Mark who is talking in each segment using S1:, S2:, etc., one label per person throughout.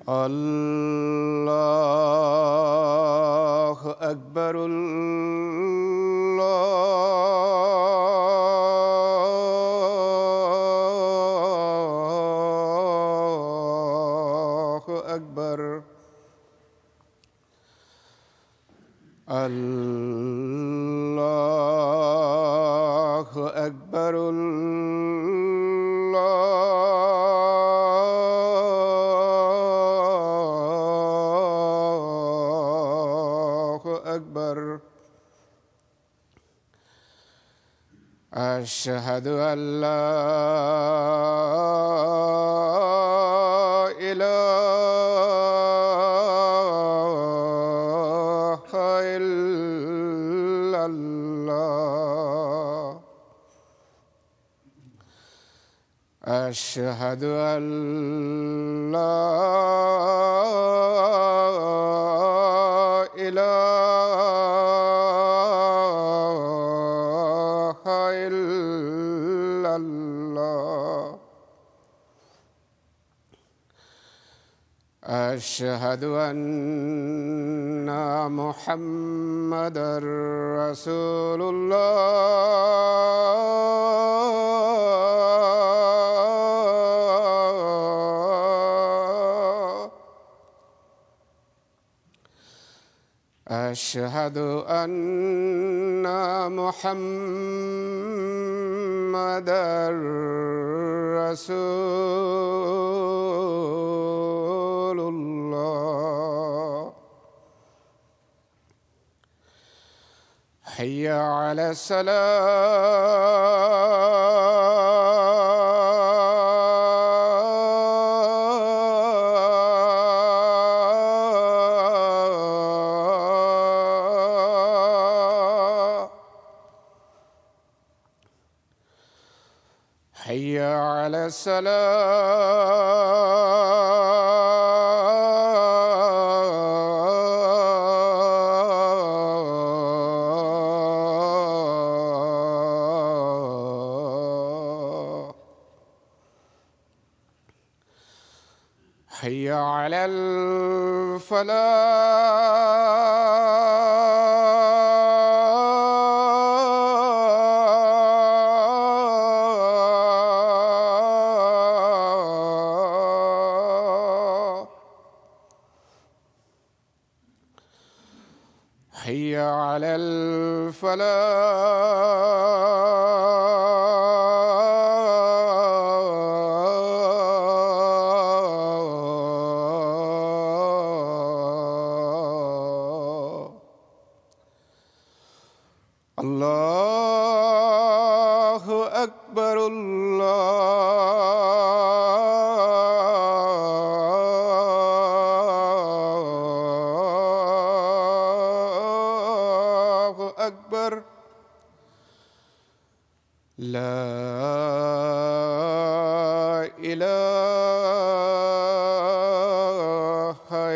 S1: الله أكبر الله أكبر الله أكبر الله أكبر أشهد أن لا إله إلا الله أشهد أن لا إله إلا الله أشهد أن محمدًا رسول الله أشهد أن محمدًا رسول الله حي على الصلاة حي على الصلاة حي على الفلاح حي على الفلاح الله أكبر الله أكبر لا إله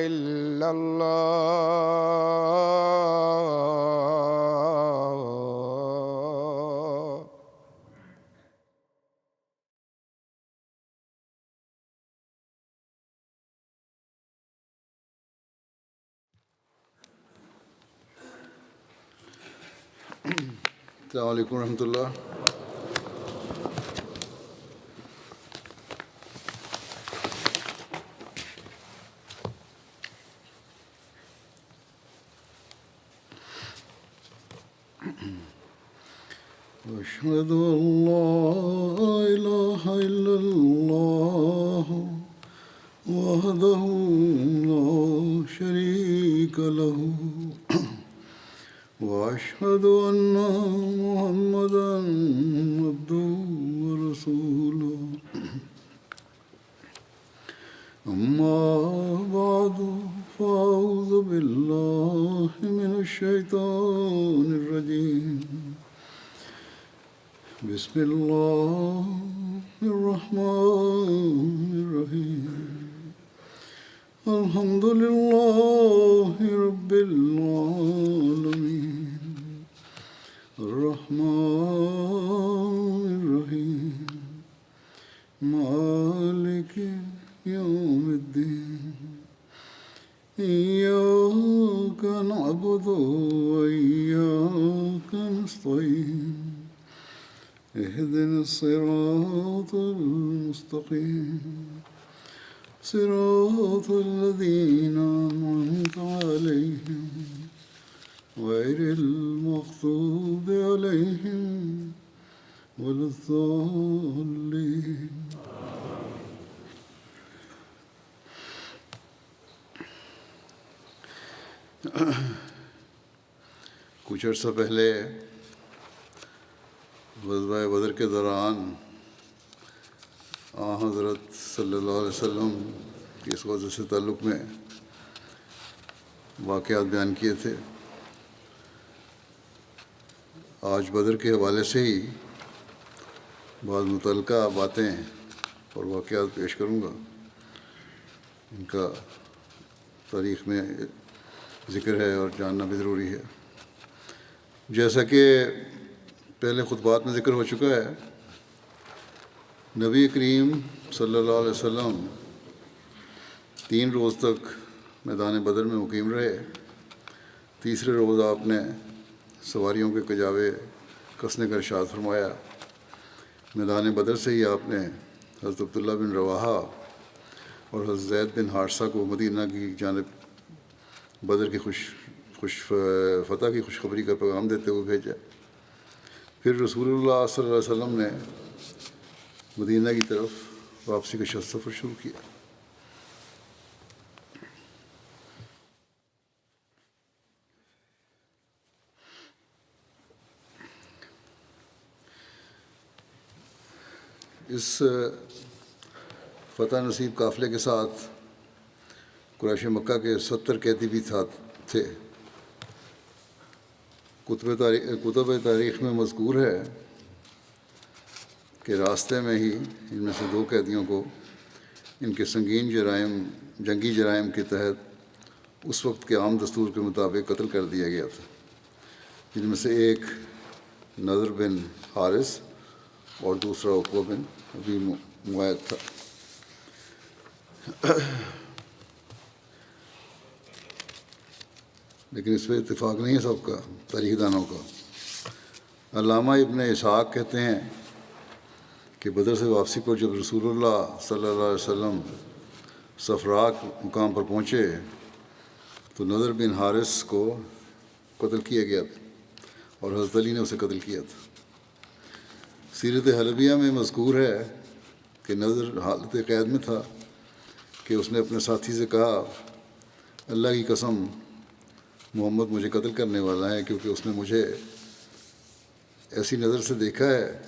S1: إلا الله
S2: السلام علیکم ورحمۃ اللہ. أشهد أن لا إله إلا الله وحده لا شريك له وأشهد أن محمدًا عبده ورسوله. أما بعد فأعوذ بالله من الشيطان الرجيم. بسم الله الرحمن الرحيم. الحمد لله رب العالمين. الرحمن الرحيم. مالك يوم الدين. إياك نعبد وإياك نستعين اهدنا الصراط المستقيم صراط الذين أنعمت عليهم غير المغضوب عليهم ولا الضالين.
S3: کچھ عرصہ پہلے غزوہ بدر کے دوران حضرت صلی اللہ علیہ وسلم کی اس غزوہ سے تعلق میں واقعات بیان کیے تھے. آج بدر کے حوالے سے ہی بعض متعلقہ باتیں اور واقعات پیش کروں گا. ان کا تاریخ میں ذکر ہے اور جاننا بھی ضروری ہے. جیسا کہ پہلے خطبات میں ذکر ہو چکا ہے، نبی کریم صلی اللہ علیہ وسلم 3 روز تک میدان بدر میں مقیم رہے. تیسرے روز آپ نے سواریوں کے کجاوے کسنے کا ارشاد فرمایا. میدان بدر سے ہی آپ نے حضرت عبداللہ بن رواحہ اور حضرت زید بن حارثہ کو مدینہ کی جانب بدر کی فتح کی خوشخبری کا پیغام دیتے ہوئے بھیجا. پھر رسول اللہ صلی اللہ علیہ وسلم نے مدینہ کی طرف واپسی کا سفر شروع کیا. اس فتح نصیب قافلے کے ساتھ قریش مکہ کے 70 قیدی بھی تھے. کتب تاریخ میں مذکور ہے کہ راستے میں ہی ان میں سے 2 قیدیوں کو ان کے سنگین جنگی جرائم کے تحت اس وقت کے عام دستور کے مطابق قتل کر دیا گیا تھا، جن میں سے ایک نضر بن حارث اور دوسرا عقبہ بن ابی معیط تھا. لیکن اس پہ اتفاق نہیں ہے سب کا، تاریخ دانوں کا. علامہ ابن اسحاق کہتے ہیں کہ بدر سے واپسی پر جب رسول اللہ صلی اللہ علیہ وسلم صفراء مقام پر پہنچے تو نضر بن حارث کو قتل کیا گیا تھا اور حضرت علی نے اسے قتل کیا تھا. سیرت حلبیہ میں مذکور ہے کہ نضر حالت قید میں تھا کہ اس نے اپنے ساتھی سے کہا، اللہ کی قسم محمد مجھے قتل کرنے والا ہے، کیونکہ اس نے مجھے ایسی نظر سے دیکھا ہے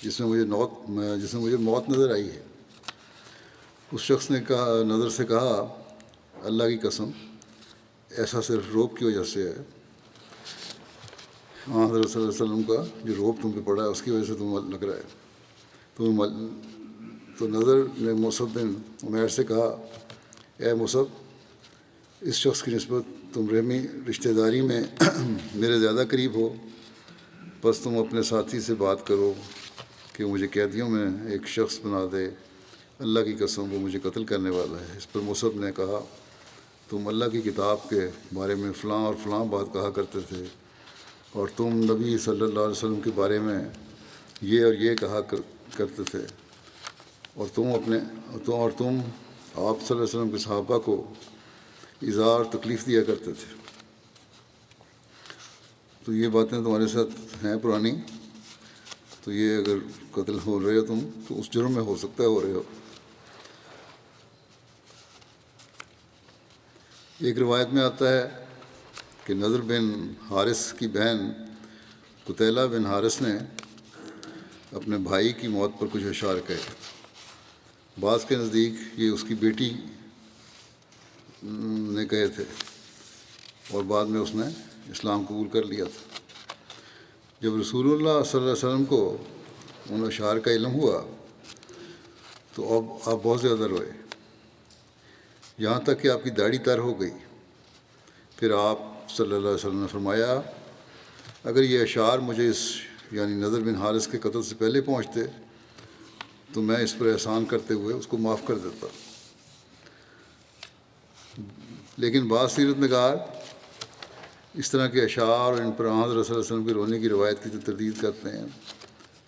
S3: جس میں مجھے موت نظر آئی ہے. اس شخص نے نظر سے کہا، اللہ کی قسم ایسا صرف روب کی وجہ سے ہے. حضرت صلی اللہ علیہ وسلم کا جو روب تم پہ پڑا ہے اس کی وجہ سے تمہیں لگ رہا ہے. تو نظر نے مصعب بن عمیر سے کہا، اے مصعب، اس شخص کی نسبت تم رحمی رشتہ داری میں میرے زیادہ قریب ہو، بس تم اپنے ساتھی سے بات کرو کہ مجھے قیدیوں میں ایک شخص بنا دے. اللہ کی قسم وہ مجھے قتل کرنے والا ہے. اس پر مصعب نے کہا، تم اللہ کی کتاب کے بارے میں فلاں اور فلاں بات کہا کرتے تھے، اور تم نبی صلی اللہ علیہ وسلم کے بارے میں یہ اور یہ کہا کرتے تھے، اور تم آپ صلی اللہ علیہ وسلم کے صحابہ کو ایذا اور تکلیف دیا کرتے تھے. تو یہ باتیں تمہارے ساتھ ہیں پرانی، تو یہ اگر قتل ہو رہے ہو تم تو اس جرم میں ہو سکتا ہے ہو رہے ہو. ایک روایت میں آتا ہے کہ نضر بن حارث کی بہن قتیلہ بن حارث نے اپنے بھائی کی موت پر کچھ اشعار کہے. بعض کے نزدیک یہ اس کی بیٹی نے کہے تھے اور بعد میں اس نے اسلام قبول کر لیا تھا. جب رسول اللہ صلی اللہ علیہ وسلم کو ان اشعار کا علم ہوا تو اب آپ بہت زیادہ روئے، یہاں تک کہ آپ کی داڑھی تر ہو گئی. پھر آپ صلی اللہ علیہ وسلم نے فرمایا، اگر یہ اشعار مجھے یعنی نضر بن حارث کے قتل سے پہلے پہنچتے تو میں اس پر احسان کرتے ہوئے اس کو معاف کر دیتا. لیکن بعض سیرت نگار اس طرح کے اشعار اور ان پر حضرت صلی اللہ علیہ وسلم کے رونے کی روایت کی تردید کرتے ہیں،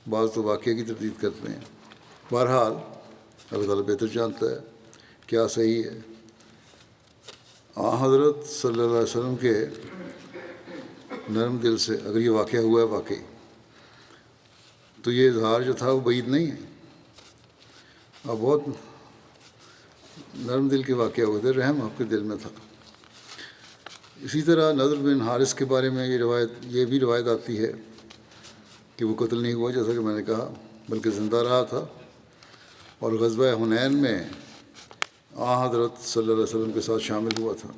S3: بعض تو واقعے کی تردید کرتے ہیں۔ بہرحال اللہ تعالیٰ بہتر جانتا ہے کیا صحیح ہے۔ حضرت صلی اللہ علیہ وسلم کے نرم دل سے اگر یہ واقعہ ہوا ہے واقعی، تو یہ اظہار جو تھا وہ بعید نہیں ہے، اب بہت نرم دل کے واقعہ ہوئے تھے، رحم آپ کے دل میں تھا۔ اسی طرح نضر بن حارث کے بارے میں یہ بھی روایت آتی ہے کہ وہ قتل نہیں ہوا، جیسا کہ میں نے کہا، بلکہ زندہ رہا تھا اور غزوہ حنین میں حضرت صلی اللہ علیہ وسلم کے ساتھ شامل ہوا تھا،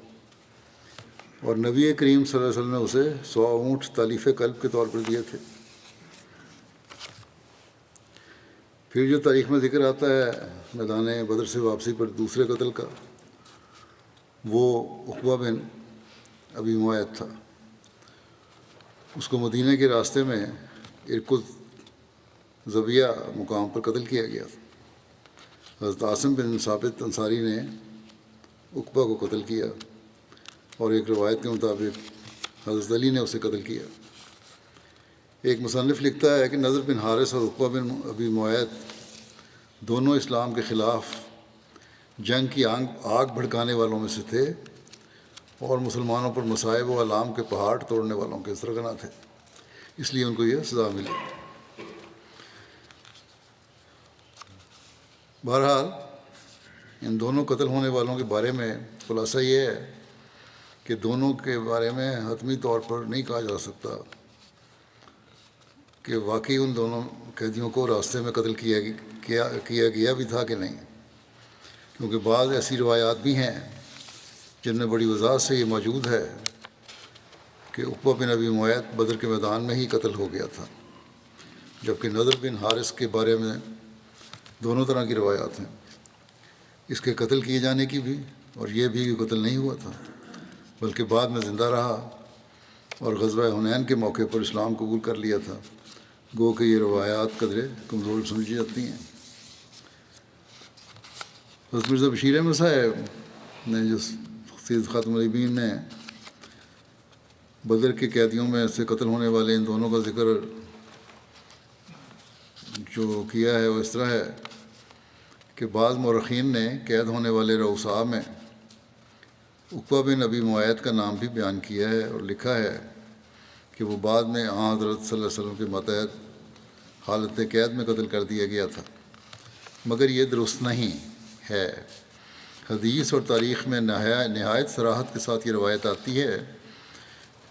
S3: اور نبی کریم صلی اللہ علیہ وسلم نے اسے 100 اونٹ تالیف قلب کے طور پر دیے تھے۔ پھر جو تاریخ میں ذکر آتا ہے میدان بدر سے واپسی پر دوسرے قتل کا، وہ عقبہ بن ابی معیط تھا۔ اس کو مدینہ کے راستے میں ارکد زبیہ مقام پر قتل کیا گیا تھا۔ حضرت عاصم بن ثابت انصاری نے عقبہ کو قتل کیا، اور ایک روایت کے مطابق حضرت علی نے اسے قتل کیا۔ ایک مصنف لکھتا ہے کہ نضر بن حارث اور عقبہ بن ابی معیط دونوں اسلام کے خلاف جنگ کی آگ بھڑکانے والوں میں سے تھے، اور مسلمانوں پر مصائب و علام کے پہاڑ توڑنے والوں کے سرغنہ تھے، اس لیے ان کو یہ سزا ملی۔ بہرحال ان دونوں قتل ہونے والوں کے بارے میں خلاصہ یہ ہے کہ دونوں کے بارے میں حتمی طور پر نہیں کہا جا سکتا کہ واقعی ان دونوں قیدیوں کو راستے میں قتل کیا گیا بھی تھا کہ نہیں، کیونکہ بعض ایسی روایات بھی ہیں جن میں بڑی وضاحت سے یہ موجود ہے کہ عقبہ بن ابی معیط بدر کے میدان میں ہی قتل ہو گیا تھا، جبکہ نضر بن حارث کے بارے میں دونوں طرح کی روایات ہیں، اس کے قتل کیے جانے کی بھی اور یہ بھی کہ قتل نہیں ہوا تھا بلکہ بعد میں زندہ رہا اور غزوہ حنین کے موقع پر اسلام قبول کر لیا تھا۔ گو کہ یہ روایات قدرے کمزور سمجھی جاتی ہیں۔ حضرت مرزا بشیر احمد صاحب نے جو سید خاتم النبیین نے بدر کے قیدیوں میں سے قتل ہونے والے ان دونوں کا ذکر جو کیا ہے وہ اس طرح ہے کہ بعض مورخین نے قید ہونے والے رؤساء میں عقبہ بن ابی معیط کا نام بھی بیان کیا ہے اور لکھا ہے کہ وہ بعد میں حضرت صلی اللہ علیہ وسلم کے ماتحت حالت قید میں قتل کر دیا گیا تھا، مگر یہ درست نہیں ہے۔ حدیث اور تاریخ میں نہایت صراحت کے ساتھ یہ روایت آتی ہے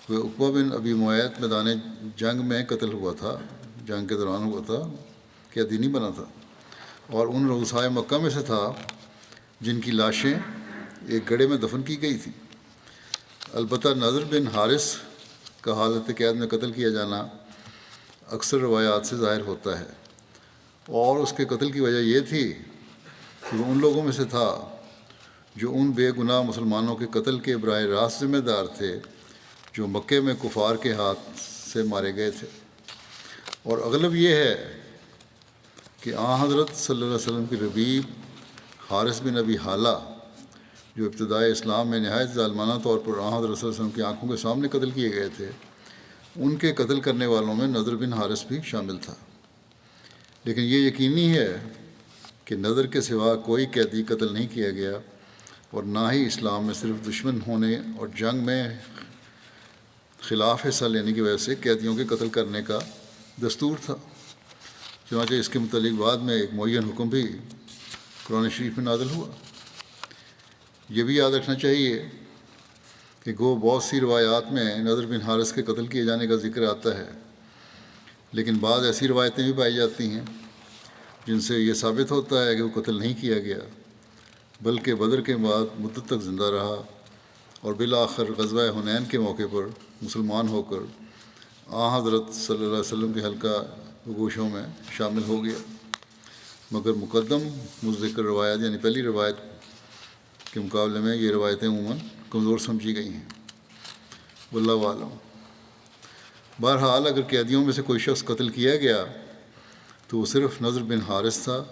S3: کہ عقبہ بن ابی معیط میدان جنگ میں قتل ہوا تھا، جنگ کے دوران ہوا تھا، قیدی نہیں بنا تھا، اور ان رؤسائے مکہ میں سے تھا جن کی لاشیں ایک گڑھے میں دفن کی گئی تھیں۔ البتہ نضر بن حارث کا حالت قید میں قتل کیا جانا اکثر روایات سے ظاہر ہوتا ہے، اور اس کے قتل کی وجہ یہ تھی کہ وہ ان لوگوں میں سے تھا جو ان بے گناہ مسلمانوں کے قتل کے براہ راست ذمہ دار تھے جو مکے میں کفار کے ہاتھ سے مارے گئے تھے، اور اغلب یہ ہے کہ حضرت صلی اللہ علیہ وسلم کے ربیب حارث بن ابی حالہ جو ابتدائے اسلام میں نہایت ظالمانہ طور پر حضرت صلی اللہ علیہ وسلم کی آنکھوں کے سامنے قتل کیے گئے تھے، ان کے قتل کرنے والوں میں نضر بن حارث بھی شامل تھا۔ لیکن یہ یقینی ہے کہ نضر کے سوا کوئی قیدی قتل نہیں کیا گیا، اور نہ ہی اسلام میں صرف دشمن ہونے اور جنگ میں خلاف حصہ لینے کی وجہ سے قیدیوں کے قتل کرنے کا دستور تھا، چنانچہ اس کے متعلق بعد میں ایک معین حکم بھی قرآن شریف میں نازل ہوا۔ یہ بھی یاد رکھنا چاہیے کہ گو بہت سی روایات میں نضر بن حارث کے قتل کیے جانے کا ذکر آتا ہے، لیکن بعض ایسی روایتیں بھی پائی جاتی ہیں جن سے یہ ثابت ہوتا ہے کہ وہ قتل نہیں کیا گیا بلکہ بدر کے بعد مدت تک زندہ رہا اور بالآخر غزوہ حنین کے موقع پر مسلمان ہو کر حضرت صلی اللہ علیہ وسلم کے حلقہ گوشوں میں شامل ہو گیا۔ مگر مقدم مذکر روایت یعنی پہلی روایت کے مقابلے میں یہ روایتیں عموماً کمزور سمجھی گئی ہیں، واللہ عالم۔ بہرحال اگر قیدیوں میں سے کوئی شخص قتل کیا گیا تو وہ صرف نضر بن حارث تھا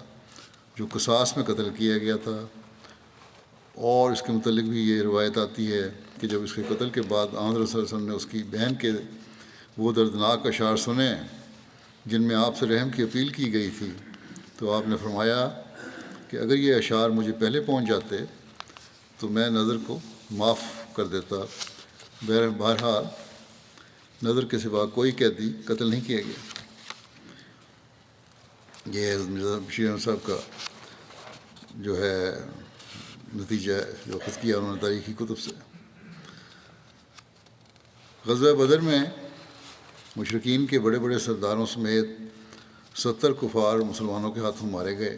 S3: جو قصاص میں قتل کیا گیا تھا، اور اس کے متعلق بھی یہ روایت آتی ہے کہ جب اس کے قتل کے بعد آن حضرت صلی اللہ علیہ وسلم نے اس کی بہن کے وہ دردناک اشعار سنے جن میں آپ سے رحم کی اپیل کی گئی تھی، تو آپ نے فرمایا کہ اگر یہ اشعار مجھے پہلے پہنچ جاتے تو میں نظر کو معاف کر دیتا۔ بہرحال نظر کے سوا کوئی قیدی قتل نہیں کیا گیا۔ یہ مرزا بشیر احمد صاحب کا جو ہے نتیجہ ہے جو خود کیا انہوں نے تاریخی کتب سے۔ غزوہ بدر میں مشرکین کے بڑے بڑے سرداروں سمیت 70 کفار مسلمانوں کے ہاتھوں مارے گئے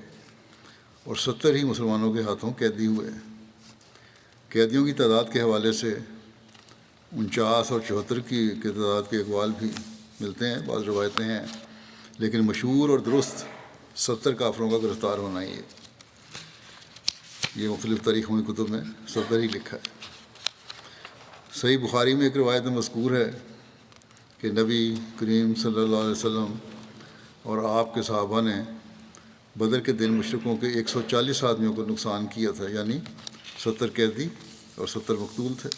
S3: اور 70 ہی مسلمانوں کے ہاتھوں قیدی ہوئے۔ قیدیوں کی تعداد کے حوالے سے 49 اور 74 کی تعداد کے اقوال بھی ملتے ہیں، بعض روایتیں ہیں، لیکن مشہور اور درست 70 کافروں کا گرفتار ہونا ہی ہے۔ یہ مختلف تاریخوں کی کتب میں 70 ہی لکھا ہے۔ صحیح بخاری میں ایک روایت میں مذکور ہے کہ نبی کریم صلی اللہ علیہ وسلم اور آپ کے صحابہ نے بدر کے دن مشرکوں کے 140 آدمیوں کو نقصان کیا تھا، یعنی 70 قیدی اور 70 مقتول تھے۔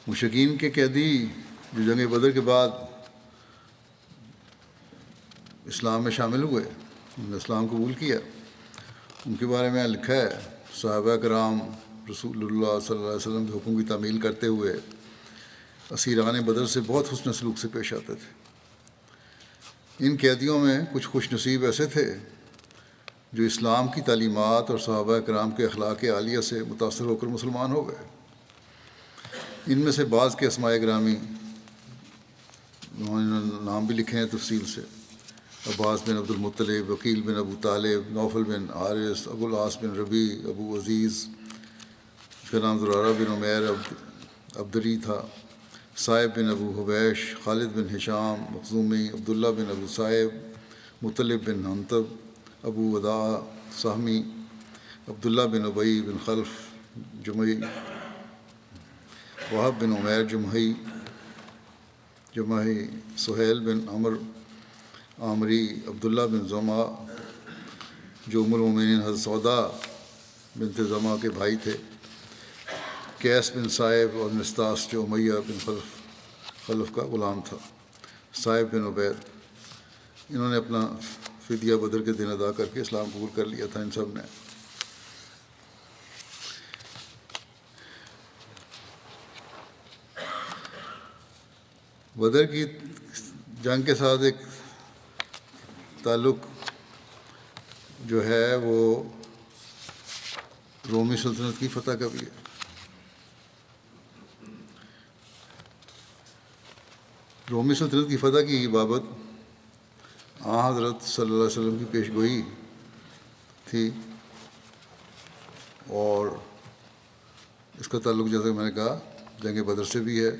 S3: مشرکین کے قیدی جو جنگ بدر کے بعد اسلام میں شامل ہوئے، انہوں نے اسلام قبول کیا، ان کے بارے میں لکھا ہے صحابہ کرام رسول اللہ صلی اللہ علیہ وسلم کے حکم کی تعمیل کرتے ہوئے اسیران بدر سے بہت حسن سلوک سے پیش آتے تھے۔ ان قیدیوں میں کچھ خوش نصیب ایسے تھے جو اسلام کی تعلیمات اور صحابہ کرام کے اخلاق عالیہ سے متاثر ہو کر مسلمان ہو گئے۔ ان میں سے بعض کے اسماء گرامی انہوں نے نام بھی لکھے ہیں تفصیل سے: عباس بن عبد المطلب، وکیل بن ابو طالب، نوفل بن حارث، ابو العاص بن ربیع، ابو عزیز، اس کا نام زرارہ بن عمیر عبدری تھا، صائب بن ابو حبیش، خالد بن ہشام مخزومی، عبداللہ بن ابو صائب، مطلب بن حنطب، ابو وداع سہمی، عبداللہ بن ابی بن خلف جمحی، وہب بن عمیر جمحی، سہیل بن عمر عامری، عبداللہ بن زمع جو ام المومنین حضرت سودا بنت زمع کے بھائی تھے، قیس بن صائب اور نستاس جو امیہ بن خلف کا غلام تھا، صائب بن عبید۔ انہوں نے اپنا فدیہ بدر کے دن ادا کر کے اسلام قبول کر لیا تھا ان سب نے۔ بدر کی جنگ کے ساتھ ایک تعلق جو ہے وہ رومی سلطنت کی فتح کا بھی ہے۔ رومی سلطنت کی فتح کی بابت حضرت صلی اللہ علیہ وسلم کی پیش گوئی تھی، اور اس کا تعلق جیسے میں نے کہا جنگ بدر سے بھی ہے،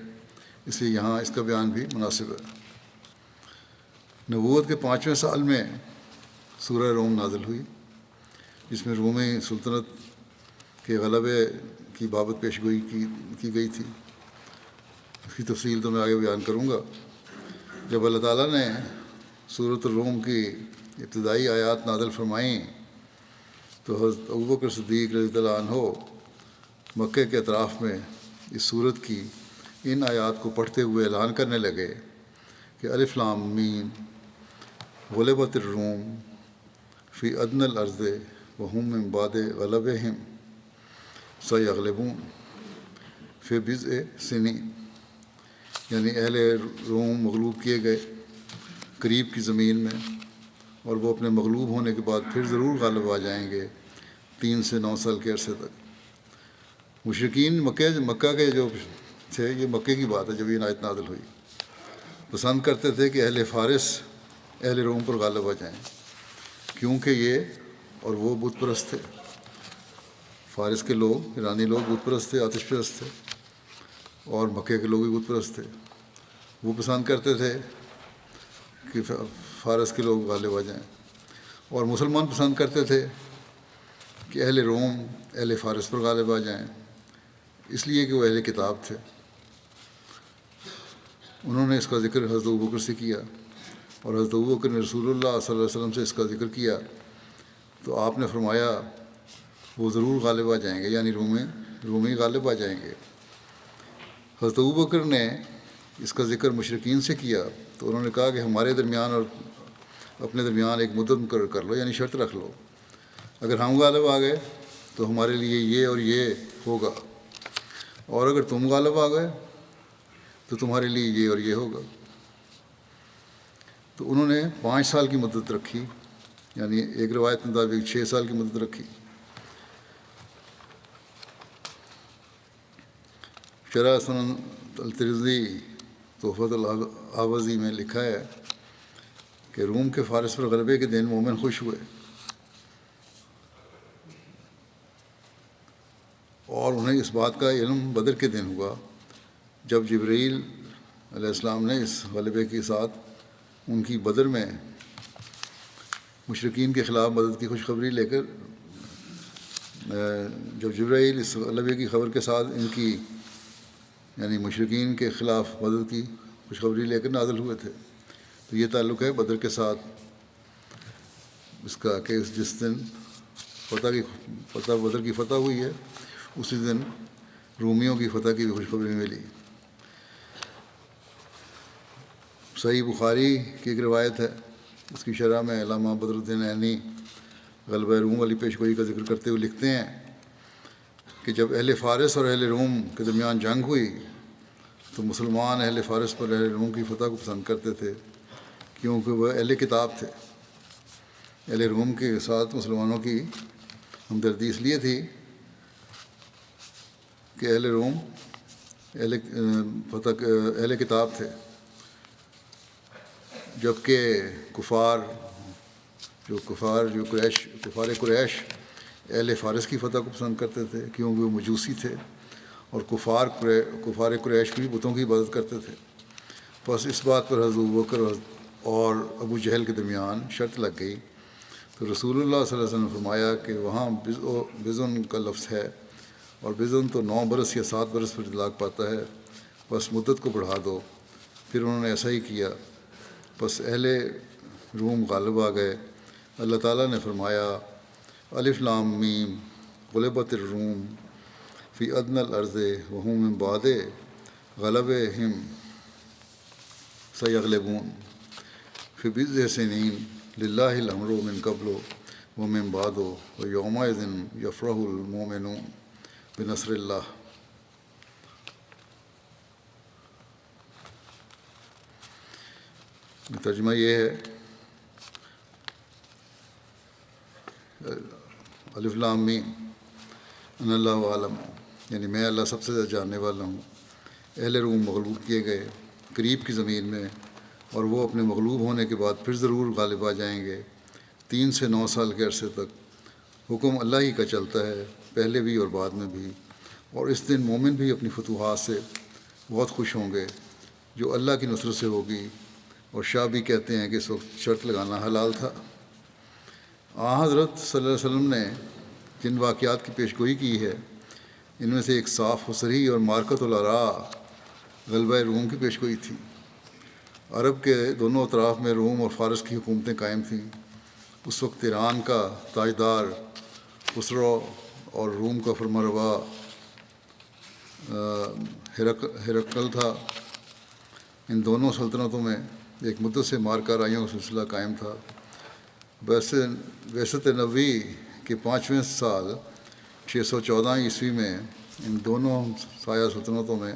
S3: اس لیے یہاں اس کا بیان بھی مناسب ہے۔ نبوت کے 5ویں سال میں سورہ روم نازل ہوئی، جس میں رومی سلطنت کے غلبے کی بابت پیش گوئی کی گئی تھی۔ اس کی تفصیل تو میں آگے بیان کروں گا۔ جب اللہ تعالیٰ نے سورۃ الروم کی ابتدائی آیات نازل فرمائیں تو حضرت ابوبکر صدیق رضی اللہ عنہ مکے کے اطراف میں اس سورت کی ان آیات کو پڑھتے ہوئے اعلان کرنے لگے کہ الف لام میم غلبت الروم فی ادنی الارض وهم من بعد غلبہم سیغلبون فی بضع سنین، یعنی اہل روم مغلوب کیے گئے قریب کی زمین میں، اور وہ اپنے مغلوب ہونے کے بعد پھر ضرور غالب آ جائیں گے 3 سے 9 سال کے عرصے تک۔ مشرکین مکہ کے جو تھے، یہ مکے کی بات ہے جب یہ آیت نازل ہوئی، پسند کرتے تھے کہ اہل فارس اہل روم پر غالب آ جائیں، کیونکہ یہ اور وہ بت پرست تھے۔ فارس کے لوگ، ایرانی لوگ بت پرست تھے، آتش پرست تھے، اور مکے کے لوگ بھی بت پرست تھے۔ وہ پسند کرتے تھے کہ فارس کے لوگ غالب آ جائیں، اور مسلمان پسند کرتے تھے کہ اہل روم اہل فارس پر غالب آ جائیں، اس لیے کہ وہ اہل کتاب تھے۔ انہوں نے اس کا ذکر حضرت ابوبکر سے کیا، اور حضرت ابوبکر نے رسول اللہ صلی اللہ علیہ وسلم سے اس کا ذکر کیا تو آپ نے فرمایا وہ ضرور غالب آ جائیں گے، یعنی رومی غالب آ جائیں گے۔ حضرت ابوبکر نے اس کا ذکر مشرکین سے کیا تو انہوں نے کہا کہ ہمارے درمیان اور اپنے درمیان ایک مدت مقرر کر لو، یعنی شرط رکھ لو، اگر ہم غالب آ گئے تو ہمارے لیے یہ اور یہ ہوگا، اور اگر تم غالب آ گئے تو تمہارے لیے یہ اور یہ ہوگا۔ تو انہوں نے 5 سال کی مدت رکھی، یعنی ایک روایت کے مطابق 6 سال کی مدت رکھی۔ شرح سنن الترمذی تحفۃ الآوازی میں لکھا ہے کہ روم کے فارس پر غلبے کے دن مومن خوش ہوئے اور انہیں اس بات کا علم بدر کے دن ہوا جب جبرائیل علیہ السلام نے اس غلبے کے ساتھ ان کی بدر میں مشرکین کے خلاف مدد کی خوشخبری لے کر جب جبرائیل اس غلبے کی خبر کے ساتھ ان کی یعنی مشرکین کے خلاف مدد کی خوشخبری لے کر نازل ہوئے تھے، تو یہ تعلق ہے بدر کے ساتھ اس کا کہ جس دن بدر کی فتح ہوئی ہے اسی دن رومیوں کی فتح کی بھی خوشخبری ملی۔ صحیح بخاری کی ایک روایت ہے، اس کی شرح میں علامہ بدر الدین عینی غلبہ روم والی پیشگوئی کا ذکر کرتے ہوئے لکھتے ہیں کہ جب اہل فارس اور اہل روم کے درمیان جنگ ہوئی تو مسلمان اہل فارس پر اہل روم کی فتح کو پسند کرتے تھے کیونکہ وہ اہل کتاب تھے۔ اہل روم کے ساتھ مسلمانوں کی ہمدردی اس لیے تھی کہ اہل روم اہل کتاب تھے، جبکہ کفار قریش اہل فارس کی فتح کو پسند کرتے تھے کیونکہ وہ مجوسی تھے اور کفار قریش بھی بتوں کی عبادت کرتے تھے۔ بس اس بات پر حضرت ابوبکر اور ابو جہل کے درمیان شرط لگ گئی تو رسول اللہ صلی اللہ علیہ وسلم نے فرمایا کہ وہاں بزن کا لفظ ہے اور بزن تو 9 برس یا 7 برس پر اطلاق پاتا ہے، بس مدت کو بڑھا دو۔ پھر انہوں نے ایسا ہی کیا، بس اہل روم غالب آ گئے۔ اللہ تعالیٰ نے فرمایا الف لام میم غلبت الروم فی ادنی الارض وهم من بعد غلبہم سیغلبون فی بضع سنین للہ الامر من قبل ومن بعد ویومئذ یفرح المؤمنون بنصر اللہ۔ ترجمہ یہ ہے الف لام میم ان اللہ عالم، یعنی میں اللہ سب سے زیادہ جاننے والا ہوں۔ اہل روم مغلوب کیے گئے قریب کی زمین میں اور وہ اپنے مغلوب ہونے کے بعد پھر ضرور غالب آ جائیں گے۔ 3 سے 9 سال کے عرصے تک حکم اللہ ہی کا چلتا ہے، پہلے بھی اور بعد میں بھی، اور اس دن مومن بھی اپنی فتوحات سے بہت خوش ہوں گے جو اللہ کی نصرت سے ہوگی۔ اور شاہ بھی کہتے ہیں کہ اس وقت شرط لگانا حلال تھا۔ حضرت صلی اللہ علیہ وسلم نے جن واقعات کی پیشگوئی کی ہے ان میں سے ایک صاف و صریح اور مارکۃ العراء غلبہ روم کی پیشگوئی تھی۔ عرب کے دونوں اطراف میں روم اور فارس کی حکومتیں قائم تھیں۔ اس وقت ایران کا تاجدار خسرو اور روم کا فرمانروا ہرقل تھا۔ ان دونوں سلطنتوں میں ایک مدت سے مارکہ آرائیوں کا سلسلہ قائم تھا۔ بعثت نبوی کے 5ویں سال 614 عیسوی میں ان دونوں سایہ سلطنتوں میں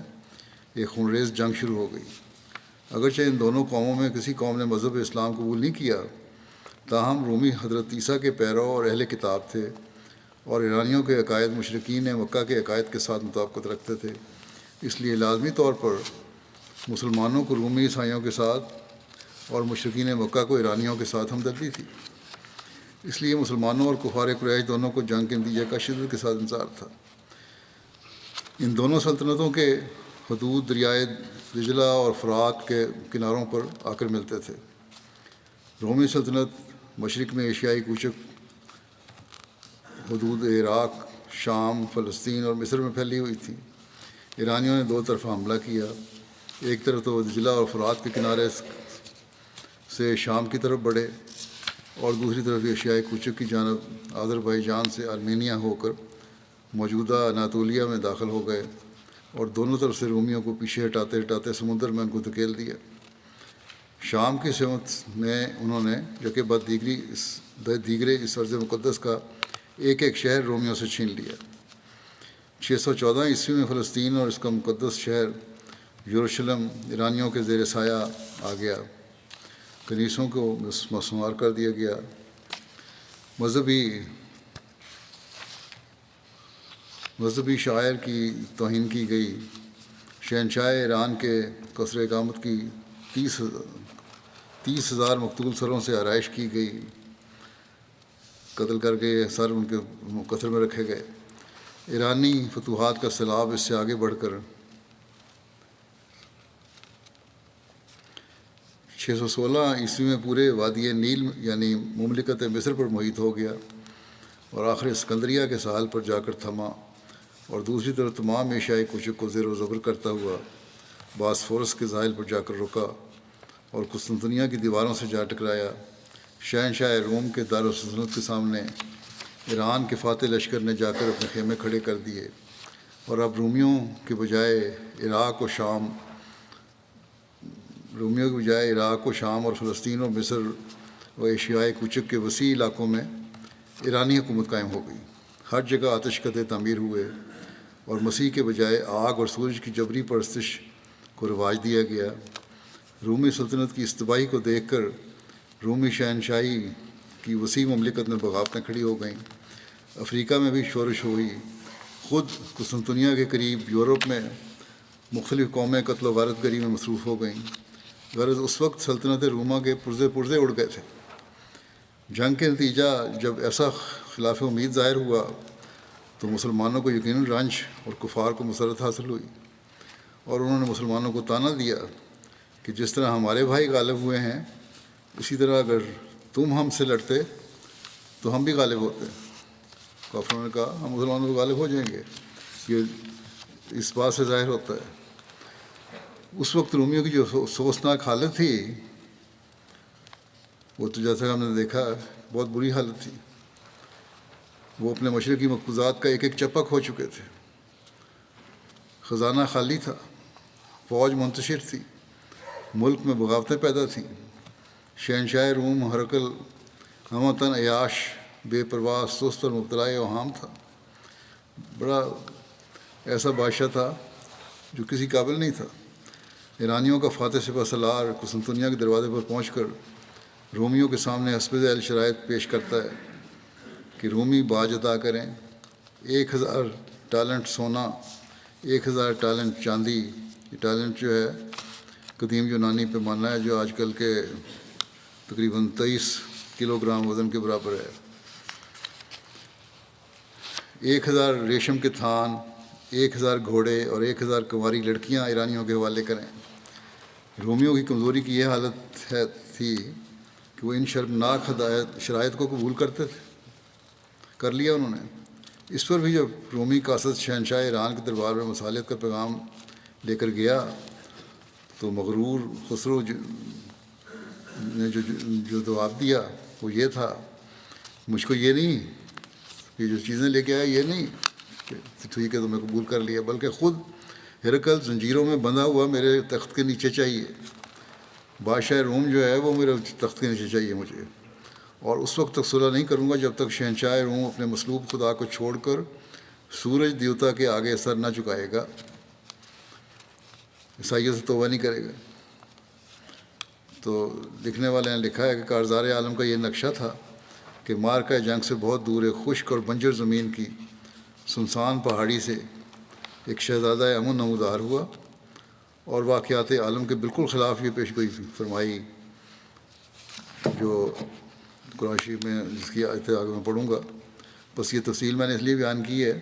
S3: ایک خونریز جنگ شروع ہو گئی۔ اگرچہ ان دونوں قوموں میں کسی قوم نے مذہب اسلام قبول نہیں کیا، تاہم رومی حضرت عیسیٰ کے پیرو اور اہل کتاب تھے اور ایرانیوں کے عقائد مشرکین مکہ کے عقائد کے ساتھ مطابقت رکھتے تھے، اس لیے لازمی طور پر مسلمانوں کو رومی عیسائیوں کے ساتھ اور مشرکین مکہ کو ایرانیوں کے ساتھ ہمدردی تھی۔ اس لیے مسلمانوں اور کفار قریش دونوں کو جنگ کے نتیجے کا شدت کے ساتھ انتظار تھا۔ ان دونوں سلطنتوں کے حدود دریائے دجلہ اور فرات کے کناروں پر آ کر ملتے تھے۔ رومی سلطنت مشرق میں ایشیائی کوچک حدود عراق، شام، فلسطین اور مصر میں پھیلی ہوئی تھی۔ ایرانیوں نے 2 طرفہ حملہ کیا، ایک طرف تو دجلہ اور فرات کے کنارے سے شام کی طرف بڑھے اور دوسری طرف ایشیائی کوچک کی جانب آذربائیجان سے آرمینیا ہو کر موجودہ اناطولیہ میں داخل ہو گئے اور دونوں طرف سے رومیوں کو پیچھے ہٹاتے ہٹاتے سمندر میں ان کو دھکیل دیا۔ شام کی سمت میں انہوں نے یکے بعد دیگرے اس ارض مقدس کا ایک ایک شہر رومیوں سے چھین لیا۔ 614 عیسوی میں فلسطین اور اس کا مقدس شہر یروشلم ایرانیوں کے زیر سایہ آ گیا، کنیسوں کو مسمار کر دیا گیا، مذہبی شاعر کی توہین کی گئی، شہنشاہ ایران کے قصر اقامت کی 30,000 مقتول سروں سے آرائش کی گئی، قتل کر کے سر ان کے قصر میں رکھے گئے۔ ایرانی فتوحات کا سیلاب اس سے آگے بڑھ کر 616 عیسوی میں پورے وادی نیل یعنی مملکت مصر پر محیط ہو گیا اور آخر اسکندریہ کے ساحل پر جا کر تھما، اور دوسری طرف تمام ایشیائی کوچک کو زیر و زبر کرتا ہوا باسفورس کے ساحل پر جا کر رکا اور قسطنطنیہ کی دیواروں سے جا ٹکرایا۔ شہنشاہ روم کے دارالسلطنت کے سامنے ایران کے فاتح لشکر نے جا کر اپنے خیمے کھڑے کر دیے، اور اب رومیوں کے بجائے عراق و شام اور فلسطین اور مصر اور ایشیائی کوچک کے وسیع علاقوں میں ایرانی حکومت قائم ہو گئی۔ ہر جگہ آتش قدے تعمیر ہوئے اور مسیح کے بجائے آگ اور سورج کی جبری پرستش کو رواج دیا گیا۔ رومی سلطنت کی اس تباہی کو دیکھ کر رومی شہنشاہی کی وسیع مملکت میں بغاوتیں کھڑی ہو گئیں، افریقہ میں بھی شورش ہوئی، خود قسطنطنیہ کے قریب یورپ میں مختلف قومیں قتل و غارت گری میں مصروف ہو گئیں۔ غرض اس وقت سلطنت روما کے پرزے اڑ گئے تھے۔ جنگ کے نتیجہ جب ایسا خلاف امید ظاہر ہوا تو مسلمانوں کو یقیناً رنج اور کفار کو مسرت حاصل ہوئی، اور انہوں نے مسلمانوں کو طعنہ دیا کہ جس طرح ہمارے بھائی غالب ہوئے ہیں، اسی طرح اگر تم ہم سے لڑتے تو ہم بھی غالب ہوتے۔ کافروں نے کہا ہم مسلمانوں کو غالب ہو جائیں گے، یہ اس بات سے ظاہر ہوتا ہے۔ اس وقت رومیوں کی جو افسوسناک حالت تھی وہ تو جیسا کہ ہم نے دیکھا بہت بری حالت تھی۔ وہ اپنے مشرقی مقبوضات کا ایک ایک چپک ہو چکے تھے، خزانہ خالی تھا، فوج منتشر تھی، ملک میں بغاوتیں پیدا تھیں۔ شہنشاہ روم ہرقل ہمتاً عیاش، بے پرواہ، سست اور مبتلا اوہام تھا، بڑا ایسا بادشاہ تھا جو کسی قابل نہیں تھا۔ ایرانیوں کا فاتح سپہ سالار قسطنطنیہ کے دروازے پر پہنچ کر رومیوں کے سامنے حسب ذیل شرائط پیش کرتا ہے کہ رومی باج ادا کریں، 1000 ٹالنٹ سونا، 1000 ٹالنٹ چاندی۔ یہ ٹالنٹ جو ہے قدیم یونانی پیمانہ ہے جو آج کل کے تقریباً 23 کلو گرام وزن کے برابر ہے۔ 1000 ریشم کے تھان، 1000 گھوڑے اور 1000 کنواری لڑکیاں ایرانیوں کے حوالے کریں۔ رومیوں کی کمزوری کی یہ حالت تھی کہ وہ ان شرمناک شرائط کو قبول کرتے تھے، کر لیا انہوں نے۔ اس پر بھی جب رومی قاصد شہنشاہ ایران کے دربار میں مصالحت کا پیغام لے کر گیا تو مغرور خسرو نے جو جواب دیا وہ یہ تھا، مجھ کو یہ نہیں کہ جو چیزیں لے کے آیا یہ نہیں کہ ٹھیک ہے تو میں قبول کر لیا، بلکہ خود ہرقل زنجیروں میں بندھا ہوا میرے تخت کے نیچے چاہیے۔ بادشاہ روم جو ہے وہ میرے تخت کے نیچے چاہیے مجھے، اور اس وقت تک صلح نہیں کروں گا جب تک شہنشاہ روم اپنے مصلوب خدا کو چھوڑ کر سورج دیوتا کے آگے سر نہ جھکائے گا، عیسائیوں سے توبہ نہیں کرے گا۔ تو لکھنے والے نے لکھا ہے کہ کارزار عالم کا یہ نقشہ تھا کہ مارکہ جنگ سے بہت دور ایک خشک اور بنجر زمین کی سنسان پہاڑی سے ایک شہزادہ امن نمودار ہوا، اور واقعات عالم کے بالکل خلاف یہ پیشگوئی فرمائی جو قرآن شریف میں جس کی آیت آگے میں پڑھوں گا۔ بس یہ تفصیل میں نے اس لیے بیان کی ہے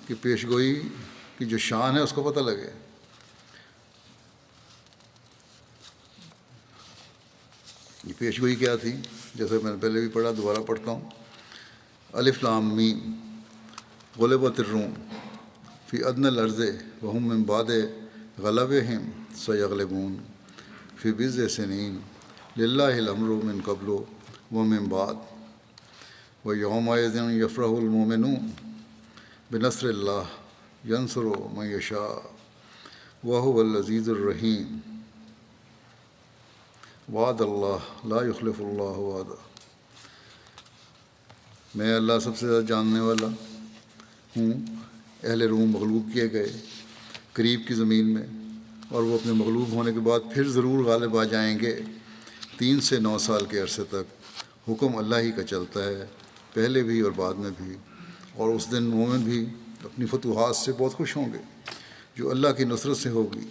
S3: کہ پیشگوئی کی جو شان ہے اس کو پتہ لگے۔ یہ پیشگوئی کیا تھی؟ جیسے میں نے پہلے بھی پڑھا، دوبارہ پڑھتا ہوں۔ الف لام میم، غلبت الروم فی ادنی الارض وهم من بعد غلبهم سیغلبون فی بضع سنین للہ الامر من قبل ومن بعد ویومئذ یفرح المؤمنون بنصر اللہ ینصر من یشاء وہو العزیز الرحیم وعد اللہ لا یخلف اللہ وعدہ۔ میں اللہ سب سے زیادہ جاننے والا ہوں۔ اہل روم مغلوب کیے گئے قریب کی زمین میں، اور وہ اپنے مغلوب ہونے کے بعد پھر ضرور غالب آ جائیں گے۔ 3 سے 9 سال کے عرصے تک حکم اللہ ہی کا چلتا ہے، پہلے بھی اور بعد میں بھی، اور اس دن مومن بھی اپنی فتوحات سے بہت خوش ہوں گے جو اللہ کی نصرت سے ہوگی۔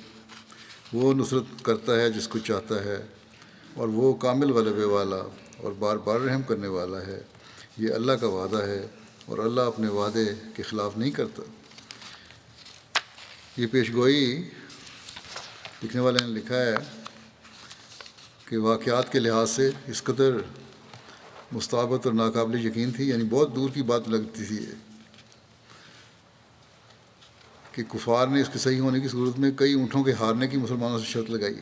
S3: وہ نصرت کرتا ہے جس کو چاہتا ہے، اور وہ کامل غلبے والا اور بار بار رحم کرنے والا ہے۔ یہ اللہ کا وعدہ ہے اور اللہ اپنے وعدے کے خلاف نہیں کرتا۔ یہ پیشگوئی لکھنے والے نے لکھا ہے کہ واقعات کے لحاظ سے اس قدر مستعبت اور ناقابل یقین تھی، یعنی بہت دور کی بات لگتی تھی کہ کفار نے اس کے صحیح ہونے کی صورت میں کئی اونٹوں کے ہارنے کی مسلمانوں سے شرط لگائی۔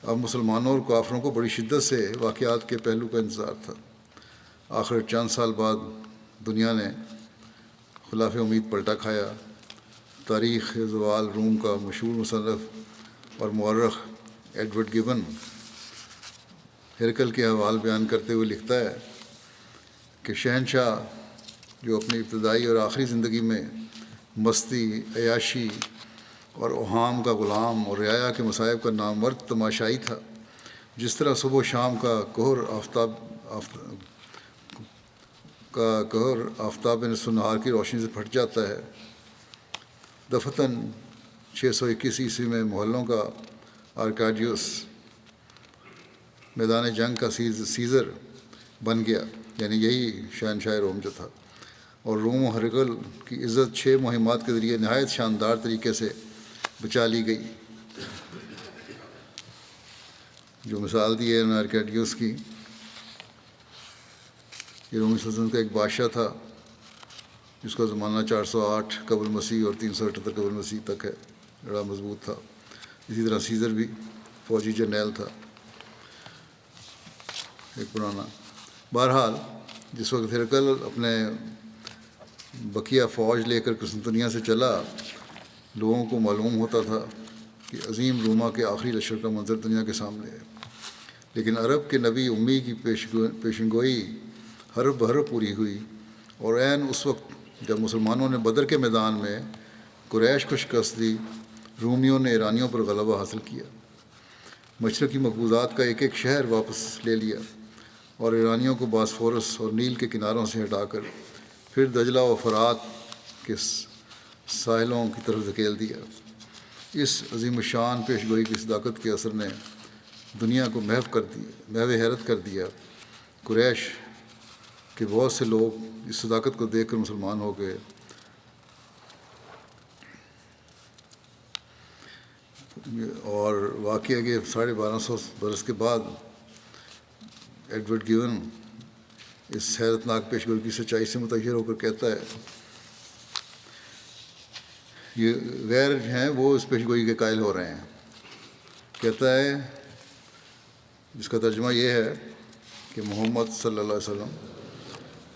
S3: اب مسلمانوں اور کافروں کو بڑی شدت سے واقعات کے پہلو کا انتظار تھا۔ آخر چند سال بعد دنیا نے خلاف امید پلٹا کھایا۔ تاریخ زوال روم کا مشہور مصنف اور مورخ ایڈورڈ گبن ہرکل کے احوال بیان کرتے ہوئے لکھتا ہے کہ شہنشاہ جو اپنی ابتدائی اور آخری زندگی میں مستی، عیاشی اور اوہام کا غلام اور رعایا کے مصائب کا نامورد تماشائی تھا، جس طرح صبح و شام کا کہر آفتاب نصف النہار کی روشنی سے پھٹ جاتا ہے۔ دفتن 621 عیسوی میں محلوں کا آرکاڈیوس میدان جنگ کا سیزر بن گیا، یعنی یہی شہنشاہ روم جو تھا، اور روم و ہرقل کی عزت 6 مہمات کے ذریعے نہایت شاندار طریقے سے بچا لی گئی۔ جو مثال دی ہے آرکاڈیوس کی، یہ رومی سلطنت کا ایک بادشاہ تھا جس کا زمانہ 408 قبل مسیح اور 378 قبل مسیح تک ہے، بڑا مضبوط تھا۔ اسی طرح سیزر بھی فوجی جرنیل تھا ایک پرانا۔ بہرحال جس وقت ہرقل اپنے بقیہ فوج لے کر قسطنطنیہ سے چلا، لوگوں کو معلوم ہوتا تھا کہ عظیم روما کے آخری لشکر کا منظر دنیا کے سامنے ہے، لیکن عرب کے نبی امی کی پیشنگوئی حرف بحرف پوری ہوئی، اور عین اس وقت جب مسلمانوں نے بدر کے میدان میں قریش کو شکست دی، رومیوں نے ایرانیوں پر غلبہ حاصل کیا، مشرقی مقبوضات کا ایک ایک شہر واپس لے لیا، اور ایرانیوں کو باسفورس اور نیل کے کناروں سے ہٹا کر پھر دجلہ و فرات کے ساحلوں کی طرف دھکیل دیا۔ اس عظیم الشان پیشگوئی کی صداقت کے اثر نے دنیا کو محو حیرت کر دیا۔ قریش کے بہت سے لوگ اس صداقت کو دیکھ کر مسلمان ہو گئے۔ اور واقعہ کہ 1250 برس کے بعد ایڈورڈ گیون اس حیرتناک پیشگوئی کی سچائی سے متاثر ہو کر کہتا ہے، یہ غیر ہیں وہ اس پیشگوئی کے قائل ہو رہے ہیں۔ کہتا ہے، جس کا ترجمہ یہ ہے کہ محمد صلی اللہ علیہ وسلم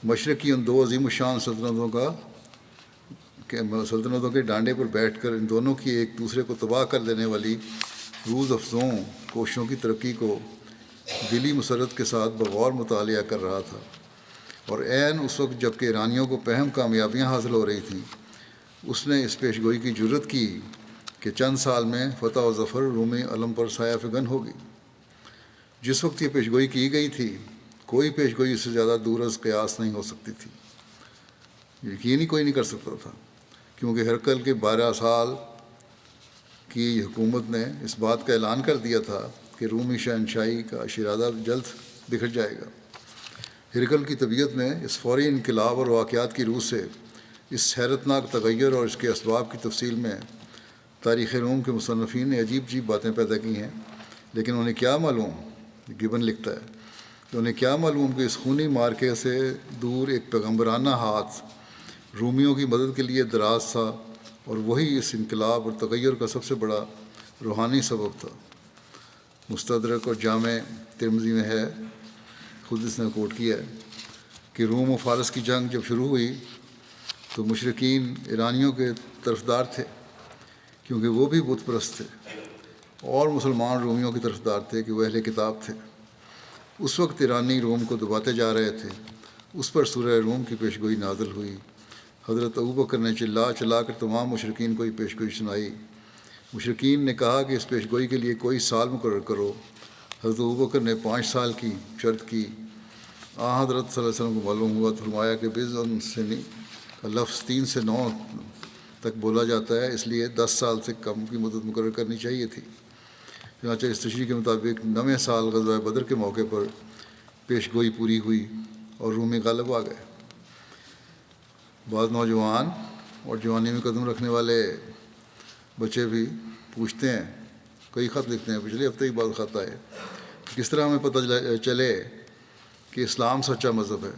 S3: مشرق کی ان 2 عظیم الشان سلطنتوں کے ڈانڈے پر بیٹھ کر ان دونوں کی ایک دوسرے کو تباہ کر دینے والی روز افزوں کوششوں کی ترقی کو دلی مسرت کے ساتھ بغور مطالعہ کر رہا تھا، اور عین اس وقت جب کہ ایرانیوں کو پہم کامیابیاں حاصل ہو رہی تھیں، اس نے اس پیشگوئی کی جرت کی کہ چند سال میں فتح و ظفر رومی علم پر سایہ فگن ہوگی۔ جس وقت یہ پیشگوئی کی گئی تھی، کوئی پیشگوئی اس سے زیادہ دور از قیاس نہیں ہو سکتی تھی۔ یقین ہی کوئی نہیں کر سکتا تھا، کیونکہ ہرقل کے 12 سال کی حکومت نے اس بات کا اعلان کر دیا تھا کہ رومی شہنشاہی کا اشرادہ جلد بکھر جائے گا۔ ہرقل کی طبیعت میں اس فوری انقلاب اور واقعات کی روح سے اس حیرتناک تغیر اور اس کے اسباب کی تفصیل میں تاریخ روم کے مصنفین نے عجیب عجیب باتیں پیدا کی ہیں، لیکن انہیں کیا معلوم، گبن لکھتا ہے کہ انہیں کیا معلوم کہ اس خونی مارکے سے دور ایک پیغمبرانہ ہاتھ رومیوں کی مدد کے لیے دراز تھا، اور وہی اس انقلاب اور تغیر کا سب سے بڑا روحانی سبب تھا۔ مستدرک اور جامع ترمذی میں ہے، خود اس نے کوٹ کیا ہے کہ روم و فارس کی جنگ جب شروع ہوئی تو مشرکین ایرانیوں کے طرفدار تھے کیونکہ وہ بھی بت پرست تھے، اور مسلمان رومیوں کی طرفدار تھے کہ وہ اہل کتاب تھے۔ اس وقت ایرانی روم کو دباتے جا رہے تھے، اس پر سورہ روم کی پیشگوئی نازل ہوئی۔ حضرت ابوبکر نے چلا کر تمام مشرکین کو یہ پیشگوئی سنائی۔ مشرکین نے کہا کہ اس پیشگوئی کے لیے کوئی سال مقرر کرو۔ حضرت ابوبکر نے 5 سال کی شرط کی۔ حضرت صلی اللہ علیہ وسلم کو معلوم ہوا تو فرمایا کہ بضع سنین کا لفظ 3 سے 9 تک بولا جاتا ہے، اس لیے 10 سال سے کم کی مدت مقرر کرنی چاہیے تھی۔ چنانچہ اس تشریح کے مطابق 9ویں سال غزوہ بدر کے موقع پر پیشگوئی پوری ہوئی اور رومی غالب آ گئے۔ بعض نوجوان اور جوانی میں قدم رکھنے والے بچے بھی پوچھتے ہیں، کئی خط لکھتے ہیں، پچھلے ہفتے ہی بعض خط آئے کہ کس طرح ہمیں پتہ چلے کہ اسلام سچا مذہب ہے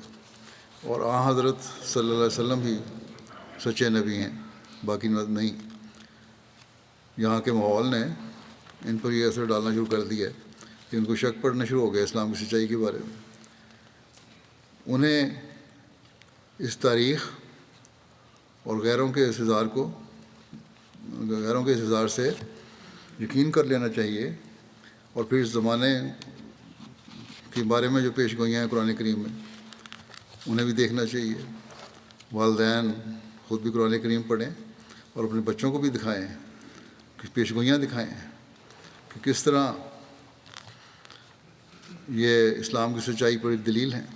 S3: اور حضرت صلی اللہ علیہ وسلم ہی سچے نبی ہیں، باقی نہیں۔ یہاں کے ماحول نے ان پر یہ اثر ڈالنا شروع کر دیا ہے کہ ان کو شک پڑنا شروع ہو گیا اسلام کی سچائی کے بارے میں۔ انہیں اس تاریخ اور غیروں کے اظہار سے یقین کر لینا چاہیے، اور پھر اس زمانے کے بارے میں جو پیش گوئیاں ہیں قرآن کریم میں انہیں بھی دیکھنا چاہیے۔ والدین خود بھی قرآن کریم پڑھیں اور اپنے بچوں کو بھی دکھائیں، پیش گوئیاں دکھائیں کہ کس طرح یہ اسلام کی سچائی پر ایک دلیل ہیں۔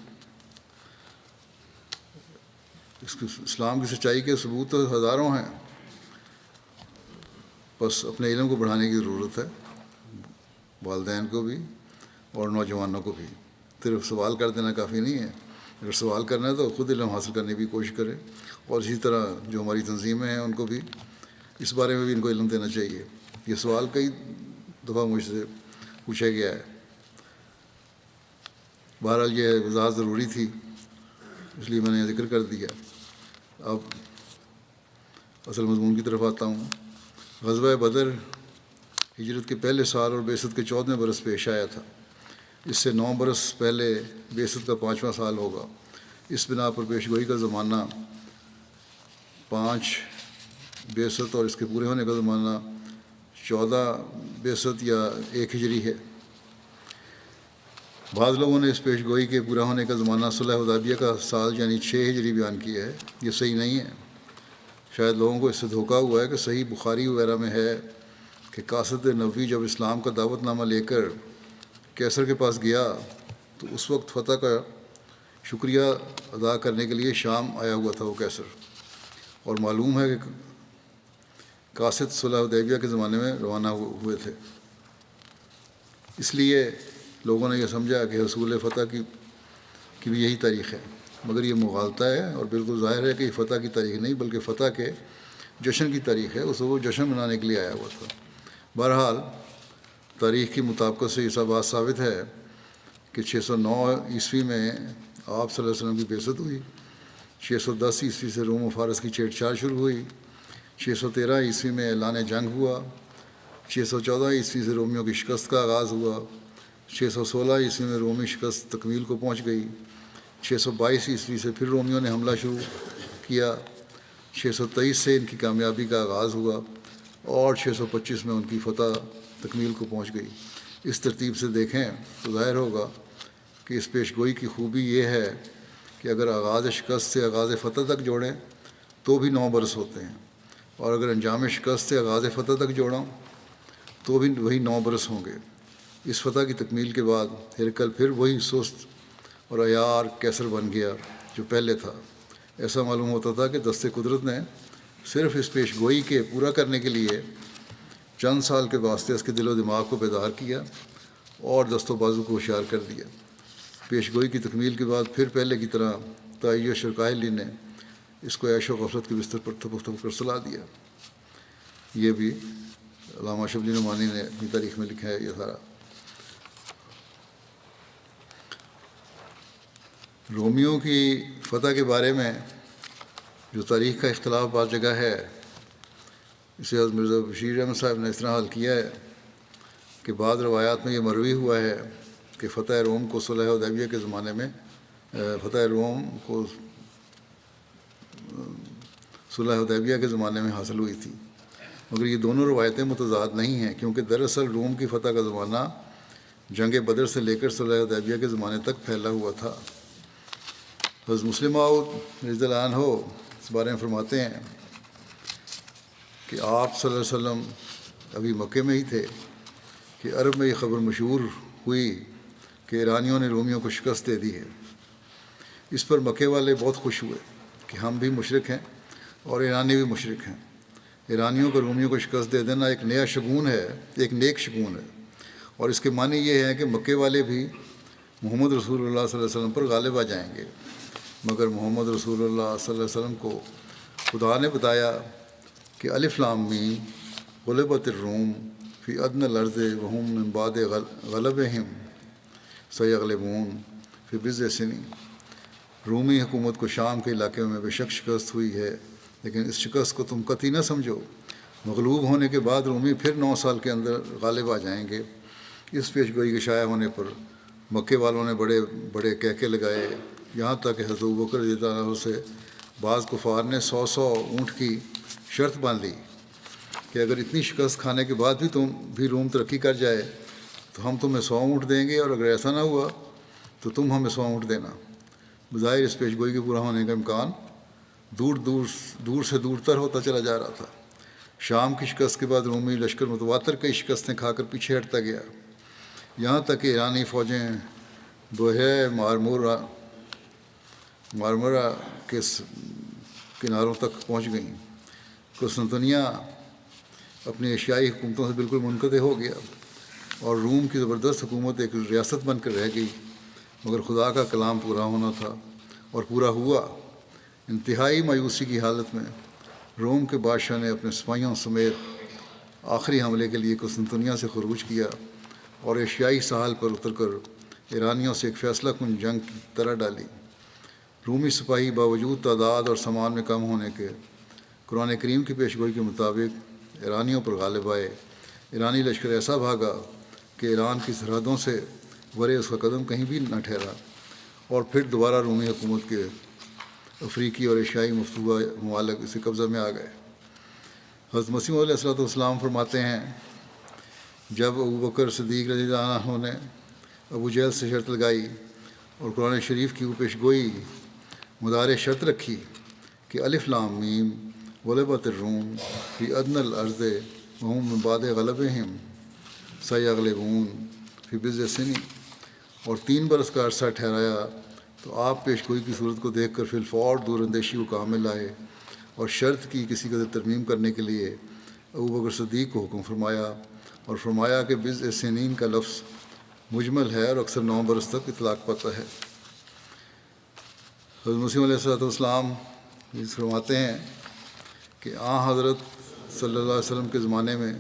S3: اسلام کی سچائی کے ثبوت تو ہزاروں ہیں، بس اپنے علم کو بڑھانے کی ضرورت ہے، والدین کو بھی اور نوجوانوں کو بھی۔ صرف سوال کر دینا کافی نہیں ہے، اگر سوال کرنا ہے تو خود علم حاصل کرنے کی کوشش کرے، اور اسی طرح جو ہماری تنظیمیں ہیں ان کو بھی اس بارے میں بھی ان کو علم دینا چاہیے۔ یہ سوال کئی دفعہ مجھ سے پوچھا گیا ہے، بہرحال یہ وضاحت ضروری تھی اس لیے میں نے ذکر کر دیا۔ اب اصل مضمون کی طرف آتا ہوں۔ غزوہ بدر ہجرت کے پہلے سال اور بعثت کے 14ویں برس پیش آیا تھا۔ اس سے 9 برس پہلے بعثت کا 5واں سال ہوگا۔ اس بنا پر پیشگوئی کا زمانہ 5 بعثت اور اس کے پورے ہونے کا زمانہ 14 بعثت یا 1 ہجری ہے۔ بعض لوگوں نے اس پیشگوئی کے پورا ہونے کا زمانہ صلح حدیبیہ کا سال یعنی 6 ہجری بیان کیا ہے۔ یہ صحیح نہیں ہے، شاید لوگوں کو اس سے دھوکہ ہوا ہے کہ صحیح بخاری وغیرہ میں ہے کہ قاصد نبوی جب اسلام کا دعوت نامہ لے کر کیسر کے پاس گیا تو اس وقت فتح کا شکریہ ادا کرنے کے لیے شام آیا ہوا تھا وہ کیسر، اور معلوم ہے کہ قاصد صلح حدیبیہ کے زمانے میں روانہ ہوئے تھے۔ اس لیے لوگوں نے یہ سمجھا کہ حصول فتح کی بھی یہی تاریخ ہے، مگر یہ مغالطہ ہے، اور بالکل ظاہر ہے کہ یہ فتح کی تاریخ نہیں بلکہ فتح کے جشن کی تاریخ ہے۔ اس وہ جشن منانے کے لیے آیا ہوا تھا۔ بہرحال تاریخ کی مطابقت سے یہ بات ثابت ہے کہ 609 عیسوی میں آپ صلی اللہ علیہ وسلم کی بعثت ہوئی، 610 عیسوی سے روم و فارس کی چھیڑ چھاڑ شروع ہوئی، 613 عیسوی میں اعلان جنگ ہوا، 614 عیسوی سے رومیوں کی شکست کا آغاز ہوا، 616 عیسوی میں رومی شکست تکمیل کو پہنچ گئی، 622 عیسوی سے پھر رومیوں نے حملہ شروع کیا، 623 سے ان کی کامیابی کا آغاز ہوا، اور 625 میں ان کی فتح تکمیل کو پہنچ گئی۔ اس ترتیب سے دیکھیں تو ظاہر ہوگا کہ اس پیشگوئی کی خوبی یہ ہے کہ اگر آغاز شکست سے آغاز فتح تک جوڑیں تو بھی 9 برس ہوتے ہیں، اور اگر انجام شکست سے آغاز فتح تک جوڑوں تو بھی وہی 9 برس ہوں گے۔ اس فتح کی تکمیل کے بعد ہرقل پھر وہی سست اور عیار کیسر بن گیا جو پہلے تھا۔ ایسا معلوم ہوتا تھا کہ دست قدرت نے صرف اس پیشگوئی کے پورا کرنے کے لیے چند سال کے واسطے اس کے دل و دماغ کو بیدار کیا اور دست و بازو کو ہوشیار کر دیا۔ پیشگوئی کی تکمیل کے بعد پھر پہلے کی طرح تائیہ شرکائلی نے اس کو عیش و غفلت کے بستر پر تھپک کر سلا دیا۔ یہ بھی علامہ شبلی نعمانی نے اپنی تاریخ میں لکھا ہے یہ سارا۔ رومیوں کی فتح کے بارے میں جو تاریخ کا اختلاف بعض جگہ ہے، اسے حضرت مرزا بشیر احمد صاحب نے اس طرح حل کیا ہے کہ بعض روایات میں یہ مروی ہوا ہے کہ فتح روم کو صلح حدیبیہ کے زمانے میں فتح روم کو صلح حدیبیہ کے زمانے میں حاصل ہوئی تھی، مگر یہ دونوں روایتیں متضاد نہیں ہیں، کیونکہ دراصل روم کی فتح کا زمانہ جنگ بدر سے لے کر صلح حدیبیہ کے زمانے تک پھیلا ہوا تھا۔ حضرت مسلم موعود رضی اللہ عنہ اس بارے میں فرماتے ہیں کہ آپ صلی اللہ علیہ وسلم ابھی مکے میں ہی تھے کہ عرب میں یہ خبر مشہور ہوئی کہ ایرانیوں نے رومیوں کو شکست دے دی ہے۔ اس پر مکے والے بہت خوش ہوئے کہ ہم بھی مشرک ہیں اور ایرانی بھی مشرک ہیں۔ ایرانیوں کو رومیوں کو شکست دے دینا ایک نیا شگون ہے، ایک نیک شگون ہے، اور اس کے معنی یہ ہے کہ مکے والے بھی محمد رسول اللہ صلی اللہ علیہ وسلم پر غالب آ جائیں گے، مگر محمد رسول اللہ صلی اللہ علیہ وسلم کو خدا نے بتایا کہ الف لام میم غلبت الروم فی ادنی الارض وهم من بعد غلبہم سیغلبون فی بضع سنین۔ رومی حکومت کو شام کے علاقے میں بے شک شکست ہوئی ہے، لیکن اس شکست کو تم قطعی نہ سمجھو، مغلوب ہونے کے بعد رومی پھر 9 سال کے اندر غالب آ جائیں گے۔ اس پیشگوئی کے شائع ہونے پر مکے والوں نے بڑے بڑے کہکے لگائے، یہاں تک کہ حضرت ابوبکر رضی اللہ عنہ سے بعض کفار نے 100 اونٹ کی شرط باندھ لی کہ اگر اتنی شکست کھانے کے بعد بھی تم بھی روم ترقی کر جائے تو ہم تمہیں 100 اونٹ دیں گے، اور اگر ایسا نہ ہوا تو تم ہمیں 100 اونٹ دینا۔ بظاہر اس پیشگوئی کے پورا ہونے کا امکان دور سے دور تر ہوتا چلا جا رہا تھا۔ شام کی شکست کے بعد رومی لشکر متواتر کئی شکستیں کھا کر پیچھے ہٹتا گیا، یہاں تک کہ ایرانی فوجیں بحیرہ مارمرا کے کناروں تک پہنچ گئیں۔ قسطنطنیہ اپنی ایشیائی حکومتوں سے بالکل منقطع ہو گیا اور روم کی زبردست حکومت ایک ریاست بن کر رہ گئی، مگر خدا کا کلام پورا ہونا تھا اور پورا ہوا۔ انتہائی مایوسی کی حالت میں روم کے بادشاہ نے اپنے سپاہیوں سمیت آخری حملے کے لیے قسطنطنیہ سے خروج کیا اور ایشیائی ساحل پر اتر کر ایرانیوں سے ایک فیصلہ کن جنگ کی طرح ڈالی۔ رومی سپاہی باوجود تعداد اور سامان میں کم ہونے کے قرآن کریم کی پیشگوئی کے مطابق ایرانیوں پر غالب آئے۔ ایرانی لشکر ایسا بھاگا کہ ایران کی سرحدوں سے ورے اس کا قدم کہیں بھی نہ ٹھہرا، اور پھر دوبارہ رومی حکومت کے افریقی اور ایشیائی مفتوحہ ممالک اسے قبضہ میں آ گئے۔ حضرت مسیح علیہ الصلوۃ والسلام فرماتے ہیں جب ابوبکر صدیق رضی اللہ عنہ نے ابو جہل سے شرط لگائی اور قرآن شریف کی وہ پیشگوئی مدار شرط رکھی کہ الف لام میم غلبت الروم فی ادنی الارض وهم من بعد غلبہم سیغلبون فی بضع سنین، اور 3 برس کا عرصہ ٹھہرایا تو آپ پیشگوئی کی صورت کو دیکھ کر فی الفور دور اندیشی کو کام میں لائے اور شرط کی کسی قدر ترمیم کرنے کے لیے ابوبکر صدیق کو حکم فرمایا، اور فرمایا کہ بضع سنین کا لفظ مجمل ہے اور اکثر 9 برس تک اطلاق پاتا ہے۔ حضرت مسیح علیہ السلام فرماتے ہیں کہ حضرت صلی اللہ علیہ وسلم کے زمانے میں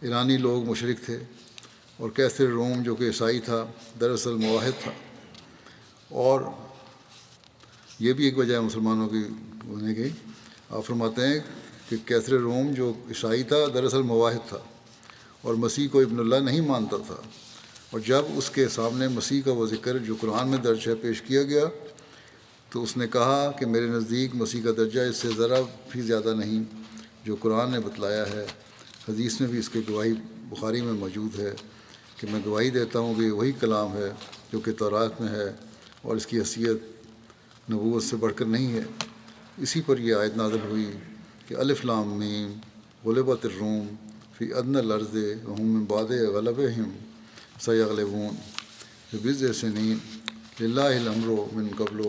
S3: ایرانی لوگ مشرک تھے، اور کیسر روم جو کہ عیسائی تھا دراصل موحد تھا، اور یہ بھی ایک وجہ ہے مسلمانوں کی ہونے کی۔ آپ فرماتے ہیں کہ کیسر روم جو عیسائی تھا دراصل موحد تھا اور مسیح کو ابن اللہ نہیں مانتا تھا، اور جب اس کے سامنے مسیح کا وہ ذکر جو قرآن میں درج ہے پیش کیا گیا تو اس نے کہا کہ میرے نزدیک مسیح کا درجہ اس سے ذرا بھی زیادہ نہیں جو قرآن نے بتلایا ہے۔ حدیث میں بھی اس کی گواہی بخاری میں موجود ہے کہ میں گواہی دیتا ہوں کہ یہ وہی کلام ہے جو کہ تورات میں ہے، اور اس کی حیثیت نبوت سے بڑھ کر نہیں ہے۔ اسی پر یہ آیت نازل ہوئی کہ الف لام میم غلبت الروم فی ادنی الارض وهم من بعد غلبہم سیغلبون فی بضع سنین للہ الامر من قبل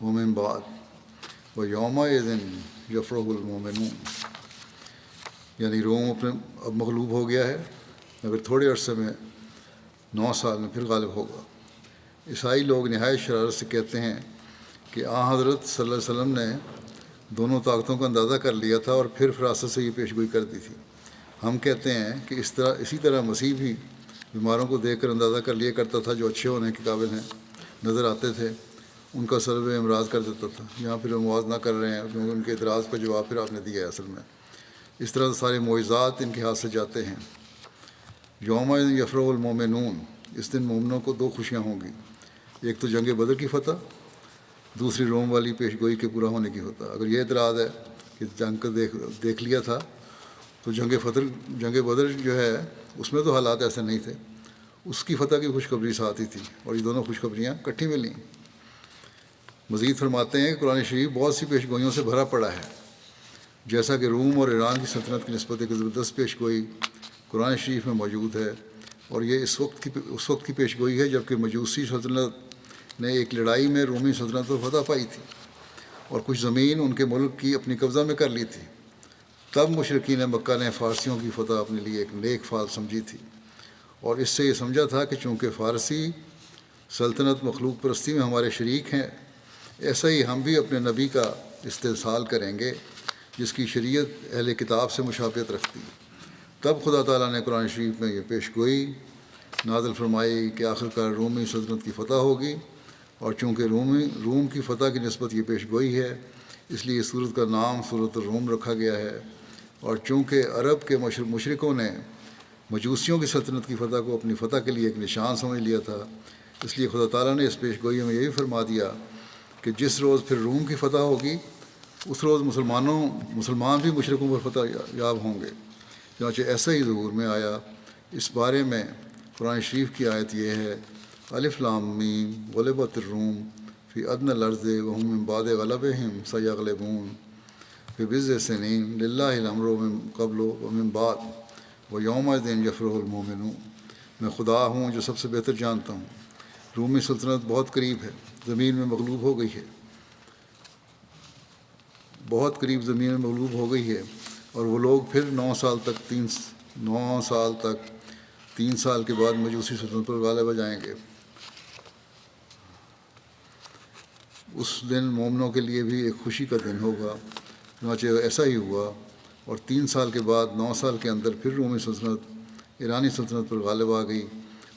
S3: ومن بعد ویومئذ یفرح المؤمنون، یعنی روم اپنے اب مغلوب ہو گیا ہے، مگر تھوڑے عرصے میں 9 سال میں پھر غالب ہوگا۔ عیسائی لوگ نہایت شرارت سے کہتے ہیں کہ حضرت صلی اللہ علیہ وسلم نے دونوں طاقتوں کا اندازہ کر لیا تھا اور پھر فراست سے یہ پیشگوئی کر دی تھی۔ ہم کہتے ہیں کہ اسی طرح مسیح بھی بیماروں کو دیکھ کر اندازہ کر لیا کرتا تھا جو اچھے ہونے کے قابل ہیں، نظر آتے تھے، ان کا سلب امراض کر دیتا تھا۔ یہاں پھر امواز نہ کر رہے ہیں کیونکہ ان کے اعتراض کا جواب پھر آپ نے دیا ہے اصل میں۔ اس طرح سارے معجزات ان کے ہاتھ سے جاتے ہیں۔ یوم یفرح المومنون، اس دن مومنوں کو دو خوشیاں ہوں گی، ایک تو جنگ بدر کی فتح، دوسری روم والی پیش گوئی کے پورا ہونے کی فتح۔ اگر یہ اعتراض ہے کہ جنگ کو دیکھ لیا تھا تو جنگ بدر جو ہے اس میں تو حالات ایسے نہیں تھے، اس کی فتح کی خوشخبری ساتھ ہی تھی، اور یہ دونوں خوشخبریاں اکٹھی ملیں۔ مزید فرماتے ہیں کہ قرآن شریف بہت سی پیش گوئیوں سے بھرا پڑا ہے، جیسا کہ روم اور ایران کی سلطنت کی نسبت ایک زبردست پیش گوئی قرآن شریف میں موجود ہے، اور یہ اس وقت کی پیش گوئی ہے جبکہ مجوسی سلطنت نے ایک لڑائی میں رومی سلطنت پر فتح پائی تھی اور کچھ زمین ان کے ملک کی اپنی قبضہ میں کر لی تھی۔ تب مشرکین مکہ نے فارسیوں کی فتح اپنے لیے ایک نیک فال سمجھی تھی، اور اس سے یہ سمجھا تھا کہ چونکہ فارسی سلطنت مخلوق پرستی میں ہمارے شریک ہیں، ایسا ہی ہم بھی اپنے نبی کا استحصال کریں گے جس کی شریعت اہل کتاب سے مشابہت رکھتی۔ تب خدا تعالیٰ نے قرآن شریف میں یہ پیش گوئی نازل فرمائی کہ آخرکار رومی سلطنت کی فتح ہوگی، اور چونکہ روم کی فتح کی نسبت یہ پیش گوئی ہے اس لیے اس صورت کا نام سورۃ الروم رکھا گیا ہے، اور چونکہ عرب کے مشرکوں نے مجوسیوں کی سلطنت کی فتح کو اپنی فتح کے لیے ایک نشان سمجھ لیا تھا، اس لیے خدا تعالیٰ نے اس پیش گوئی میں یہ بھی فرما دیا کہ جس روز پھر روم کی فتح ہوگی اس روز مسلمان بھی مشرکوں پر فتح یاب ہوں گے۔ چنانچہ ایسا ہی ظہور میں آیا۔ اس بارے میں قرآن شریف کی آیت یہ ہے، الف لام میم غلبت الروم فی ادنی الارض وهم من بعد غلبهم سیغلبون فی بضع سنین للہ الامر من قبل ومن بعد ویومئذ یفرح المؤمنون۔ میں خدا ہوں جو سب سے بہتر جانتا ہوں۔ رومی سلطنت بہت قریب ہے، زمین میں مغلوب ہو گئی ہے، بہت قریب زمین میں مغلوب ہو گئی ہے، اور وہ لوگ پھر 9 سال تک 3 سال کے بعد مجوسی سلطنت پر غالب آ جائیں گے۔ اس دن مومنوں کے لیے بھی ایک خوشی کا دن ہوگا، چنانچہ ایسا ہی ہوا، اور 3 سال کے بعد 9 سال کے اندر پھر رومی سلطنت ایرانی سلطنت پر غالب آ گئی،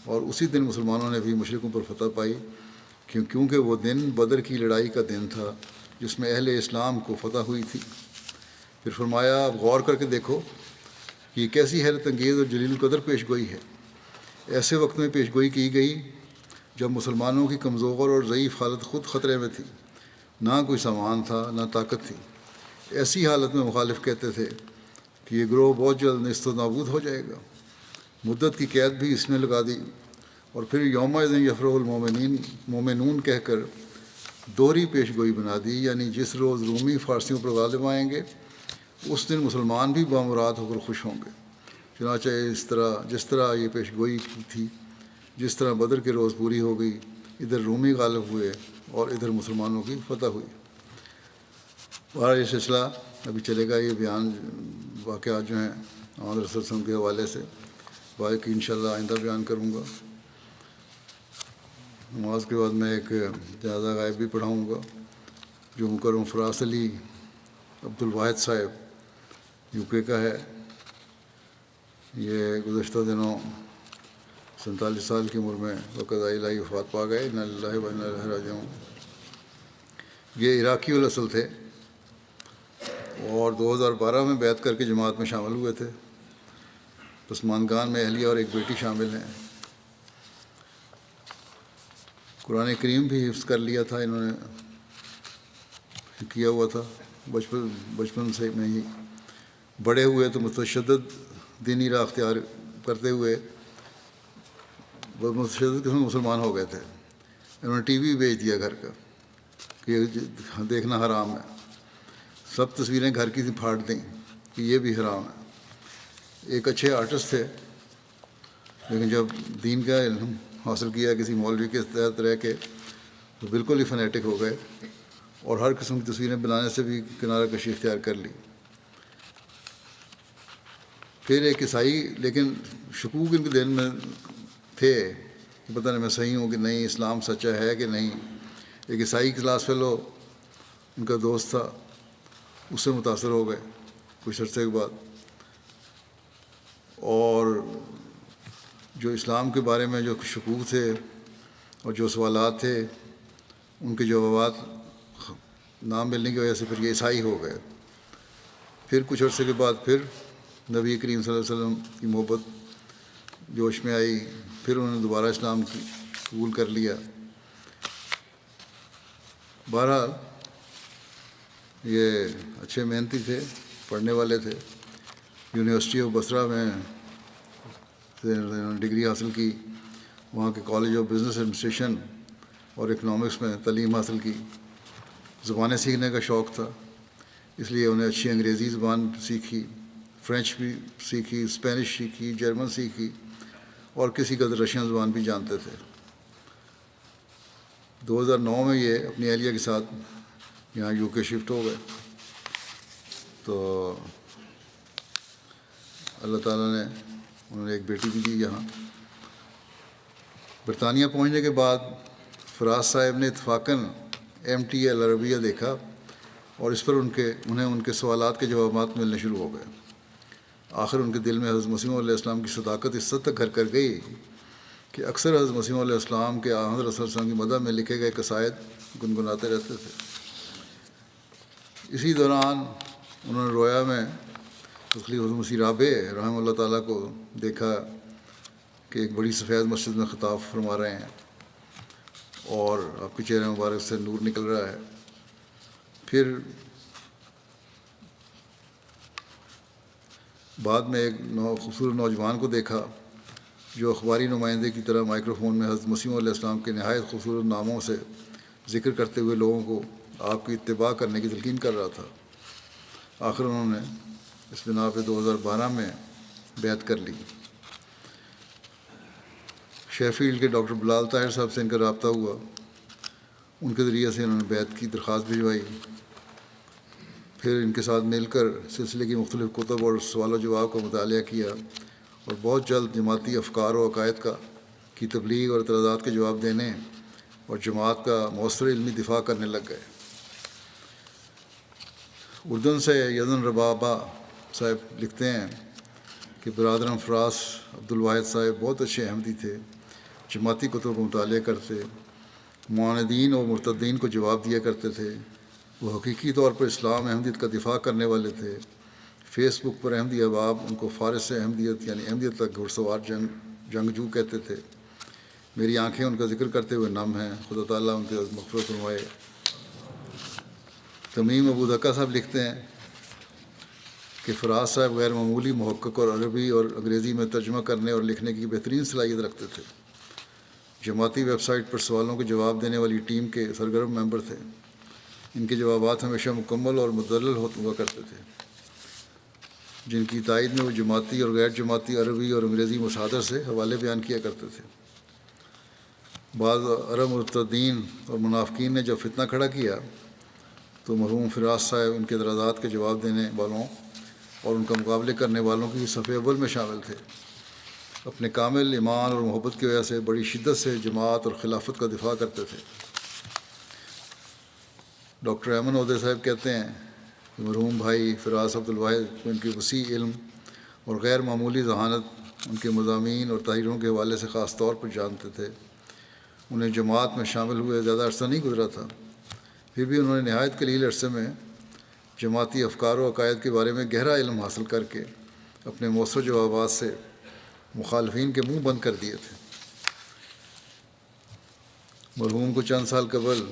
S3: اور اسی دن مسلمانوں نے بھی مشرکوں پر فتح پائی، کیونکہ وہ دن بدر کی لڑائی کا دن تھا جس میں اہل اسلام کو فتح ہوئی تھی۔ پھر فرمایا، اب غور کر کے دیکھو کہ یہ کیسی حیرت انگیز اور جلیل القدر پیش گوئی ہے۔ ایسے وقت میں پیش گوئی کی گئی جب مسلمانوں کی کمزور اور ضعیف حالت خود خطرے میں تھی، نہ کوئی سامان تھا نہ طاقت تھی۔ ایسی حالت میں مخالف کہتے تھے کہ یہ گروہ بہت جلد نیست و نابود ہو جائے گا۔ مدت کی قید بھی اس نے لگا دی، اور پھر یومئذ یفرح المومنون کہہ کر دوہری پیش گوئی بنا دی، یعنی جس روز رومی فارسیوں پر غالب آئیں گے اس دن مسلمان بھی بامراد ہو کر خوش ہوں گے۔ چنانچہ جس طرح یہ پیش گوئی کی تھی، جس طرح بدر کے روز پوری ہو گئی، ادھر رومی غالب ہوئے اور ادھر مسلمانوں کی فتح ہوئی۔ اور یہ سلسلہ ابھی چلے گا، یہ بیان واقعات جو ہیں ہمارے رسول وسلم کے حوالے سے باقی انشاءاللہ آئندہ بیان کروں گا۔ نماز کے بعد میں ایک جنازہ غائب بھی پڑھاؤں گا جو مکرم فراز علی عبد الواحد صاحب یو کے کا ہے۔ یہ گزشتہ دنوں 47 سال کی عمر میں وقضاء الہی وفات پا گئے، انا للہ و انا الیہ راجعون۔ یہ عراقی الاصل تھے اور 2012 میں بیعت کر کے جماعت میں شامل ہوئے تھے۔ پسماندگان میں اہلیہ اور ایک بیٹی شامل ہیں۔ قرآن کریم بھی حفظ کر لیا تھا، انہوں نے کیا ہوا تھا بچپن سے میں ہی۔ بڑے ہوئے تو متشدد دینی راہ اختیار کرتے ہوئے متشدد قسم مسلمان ہو گئے تھے۔ انہوں نے ٹی وی بیچ دیا گھر کا کہ یہ دیکھنا حرام ہے، سب تصویریں گھر کی پھاڑ دیں کہ یہ بھی حرام ہے۔ ایک اچھے آرٹسٹ تھے، لیکن جب دین کا علم حاصل کیا کسی مولوی کے تحت رہ کے تو بالکل ہی فنیٹک ہو گئے، اور ہر قسم کی تصویریں بنانے سے بھی کنارہ کشی اختیار کر لی۔ پھر ایک عیسائی، لیکن شکوک ان کے دل میں تھے کہ پتہ نہیں میں صحیح ہوں کہ نہیں، اسلام سچا ہے کہ نہیں۔ ایک عیسائی کلاس فیلو ان کا دوست تھا، اس سے متاثر ہو گئے کچھ عرصے کے بعد، اور جو اسلام کے بارے میں جو شکوک تھے اور جو سوالات تھے ان کے جوابات نہ ملنے کی وجہ سے پھر یہ عیسائی ہو گئے۔ پھر کچھ عرصے کے بعد پھر نبی کریم صلی اللہ علیہ وسلم کی محبت جوش میں آئی، پھر انہوں نے دوبارہ اسلام قبول کر لیا۔ بہرحال یہ اچھے محنتی تھے، پڑھنے والے تھے۔ یونیورسٹی آف بصرہ میں ڈگری حاصل کی، وہاں کے کالج آف بزنس ایڈمنسٹریشن اور اکنامکس میں تعلیم حاصل کی۔ زبانیں سیکھنے کا شوق تھا، اس لیے انہیں اچھی انگریزی زبان سیکھی، فرینچ بھی سیکھی، اسپینش سیکھی، جرمن سیکھی، اور کسی قدر رشین زبان بھی جانتے تھے۔ 2009 میں یہ اپنی اہلیہ کے ساتھ یہاں یو کے شفٹ ہو گئے۔ تو اللہ تعالیٰ نے انہوں نے ایک بیٹی بھی دی یہاں۔ برطانیہ پہنچنے کے بعد فراز صاحب نے اتفاقاً MT العربیہ دیکھا، اور اس پر انہیں ان کے سوالات کے جوابات ملنے شروع ہو گئے۔ آخر ان کے دل میں حضرت مسیح علیہ السلام کی صداقت اس حد تک گھر کر گئی کہ اکثر حضرت مسیح علیہ السلام کے حضرت صلی اللہ علیہ وسلم کی مدح میں لکھے گئے قصائد گنگناتے رہتے تھے۔ اسی دوران انہوں نے رویا میں خلیفہ حضرت مسیح رابع رحمہ اللہ تعالیٰ کو دیکھا کہ ایک بڑی سفید مسجد میں خطاب فرما رہے ہیں اور آپ کے چہرے مبارک سے نور نکل رہا ہے۔ پھر بعد میں ایک خوبصورت نوجوان کو دیکھا جو اخباری نمائندے کی طرح مائکروفون میں حضرت مسیح علیہ السلام کے نہایت خوبصورت ناموں سے ذکر کرتے ہوئے لوگوں کو آپ کی اتباع کرنے کی تلقین کر رہا تھا۔ آخر انہوں نے اس بنا پہ 2012 میں بیعت کر لی۔ شیفیلڈ کے ڈاکٹر بلال طاہر صاحب سے ان کا رابطہ ہوا، ان کے ذریعے سے انہوں نے بیعت کی درخواست بھجوائی۔ پھر ان کے ساتھ مل کر سلسلے کی مختلف کتب اور سوال و جواب کا مطالعہ کیا، اور بہت جلد جماعتی افکار و عقائد کی تبلیغ اور اعتراضات کے جواب دینے اور جماعت کا مؤثر علمی دفاع کرنے لگ گئے۔ اردن سے یزن ربابہ صاحب لکھتے ہیں کہ برادرم فراس عبدالواحد صاحب بہت اچھے احمدی تھے، جماعتی کتب کا مطالعہ کرتے، معاندین اور مرتدین کو جواب دیا کرتے تھے۔ وہ حقیقی طور پر اسلام احمدیت کا دفاع کرنے والے تھے۔ فیس بک پر احمدی احباب ان کو فارس سے احمدیت یعنی احمدیت تک گھڑ سوار جنگجو کہتے تھے۔ میری آنکھیں ان کا ذکر کرتے ہوئے نم ہیں، خدا تعالیٰ ان کے مغفرت فرمائے۔ تمیم ابو دکا صاحب لکھتے ہیں کہ فراز صاحب غیر معمولی محقق اور عربی اور انگریزی میں ترجمہ کرنے اور لکھنے کی بہترین صلاحیت رکھتے تھے۔ جماعتی ویب سائٹ پر سوالوں کے جواب دینے والی ٹیم کے سرگرم ممبر تھے۔ ان کے جوابات ہمیشہ مکمل اور مدلل ہوا کرتے تھے، جن کی تائید میں وہ جماعتی اور غیر جماعتی عربی اور انگریزی مصادر سے حوالے بیان کیا کرتے تھے۔ بعض عرب مرتدین اور منافقین نے جب فتنہ کھڑا کیا تو مرحوم فراز صاحب ان کے اعتراضات کے جواب دینے والوں اور ان کا مقابلے کرنے والوں کی صف اول میں شامل تھے۔ اپنے کامل ایمان اور محبت کی وجہ سے بڑی شدت سے جماعت اور خلافت کا دفاع کرتے تھے۔ ڈاکٹر ایمن عہدے صاحب کہتے ہیں کہ مرحوم بھائی فراز عبدالواحد کو ان کی وسیع علم اور غیر معمولی ذہانت ان کے مضامین اور تحریروں کے حوالے سے خاص طور پر جانتے تھے۔ انہیں جماعت میں شامل ہوئے زیادہ عرصہ نہیں گزرا تھا، پھر بھی انہوں نے نہایت قلیل عرصے میں جماعتی افکار و عقائد کے بارے میں گہرا علم حاصل کر کے اپنے مؤثر جوابات سے مخالفین کے منہ بند کر دیے تھے۔ مرحوم کو چند سال قبل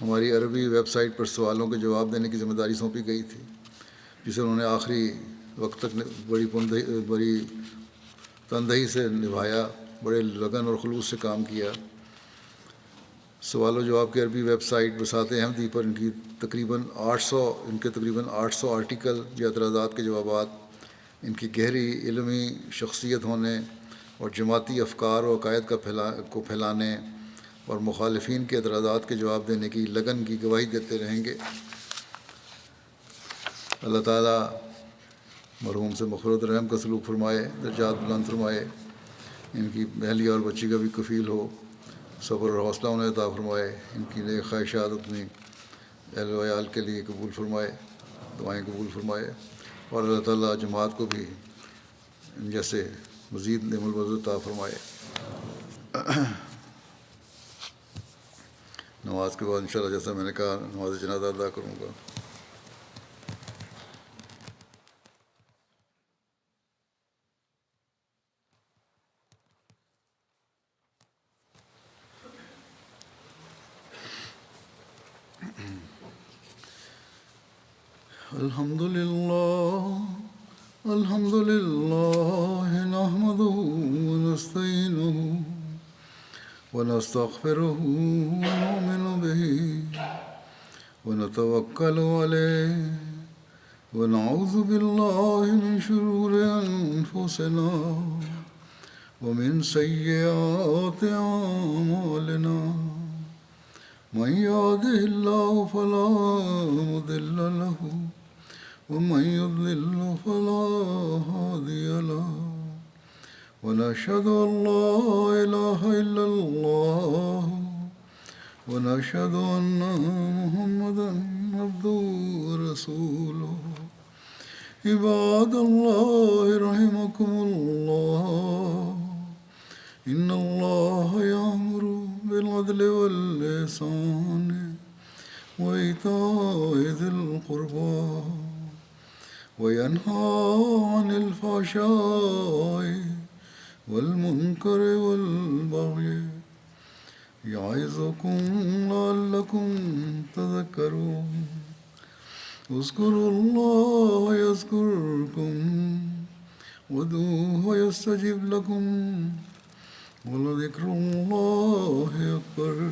S3: ہماری عربی ویب سائٹ پر سوالوں کے جواب دینے کی ذمہ داری سونپی گئی تھی، جسے انہوں نے آخری وقت تک بڑی تندہی سے نبھایا، بڑے لگن اور خلوص سے کام کیا۔ سوال و جواب کی عربی ویب سائٹ بساط احمدی پر ان کے تقریباً 800 آرٹیکل یا اعتراضات کے جوابات ان کی گہری علمی شخصیت ہونے اور جماعتی افکار و عقائد کو پھیلانے اور مخالفین کے اعتراضات کے جواب دینے کی لگن کی گواہی دیتے رہیں گے۔ اللہ تعالیٰ مرحوم سے مغفرت رحم کا سلوک فرمائے، درجات بلند فرمائے، ان کی اہلیہ اور بچی کا بھی کفیل ہو، صبر اور حوصلہ انہیں عطا فرمائے، ان کی نیک خواہشات اپنی اہل و عیال کے لیے قبول فرمائے، دعائیں قبول فرمائے، اور اللہ تعالیٰ جماعت کو بھی ان جیسے مزید نعم البرکت عطا فرمائے۔ نماز کے بعد انشاءاللہ جیسا میں نے کہا نماز جنازہ ادا کروں گا۔
S2: الحمد لله نحمده ونستعينه ونستغفره ونؤمن به ونتوكل عليه ونعوذ بالله من شرور أنفسنا ومن سيئات أعمالنا من يهده الله فلا مضل له ومن يضلل فلا هادي له ونشهد أن لا إله إلا الله ونشهد أن محمدا عبده ورسوله عباد الله رحمكم الله إن الله يأمر بالعدل والإحسان وإيتاء ذي القربى وينهى عن الفحشاء والمنكر والبغي يعظكم لعلكم تذكرون اذكروا الله يذكركم وادعوه يستجب لكم ولذكر الله أكبر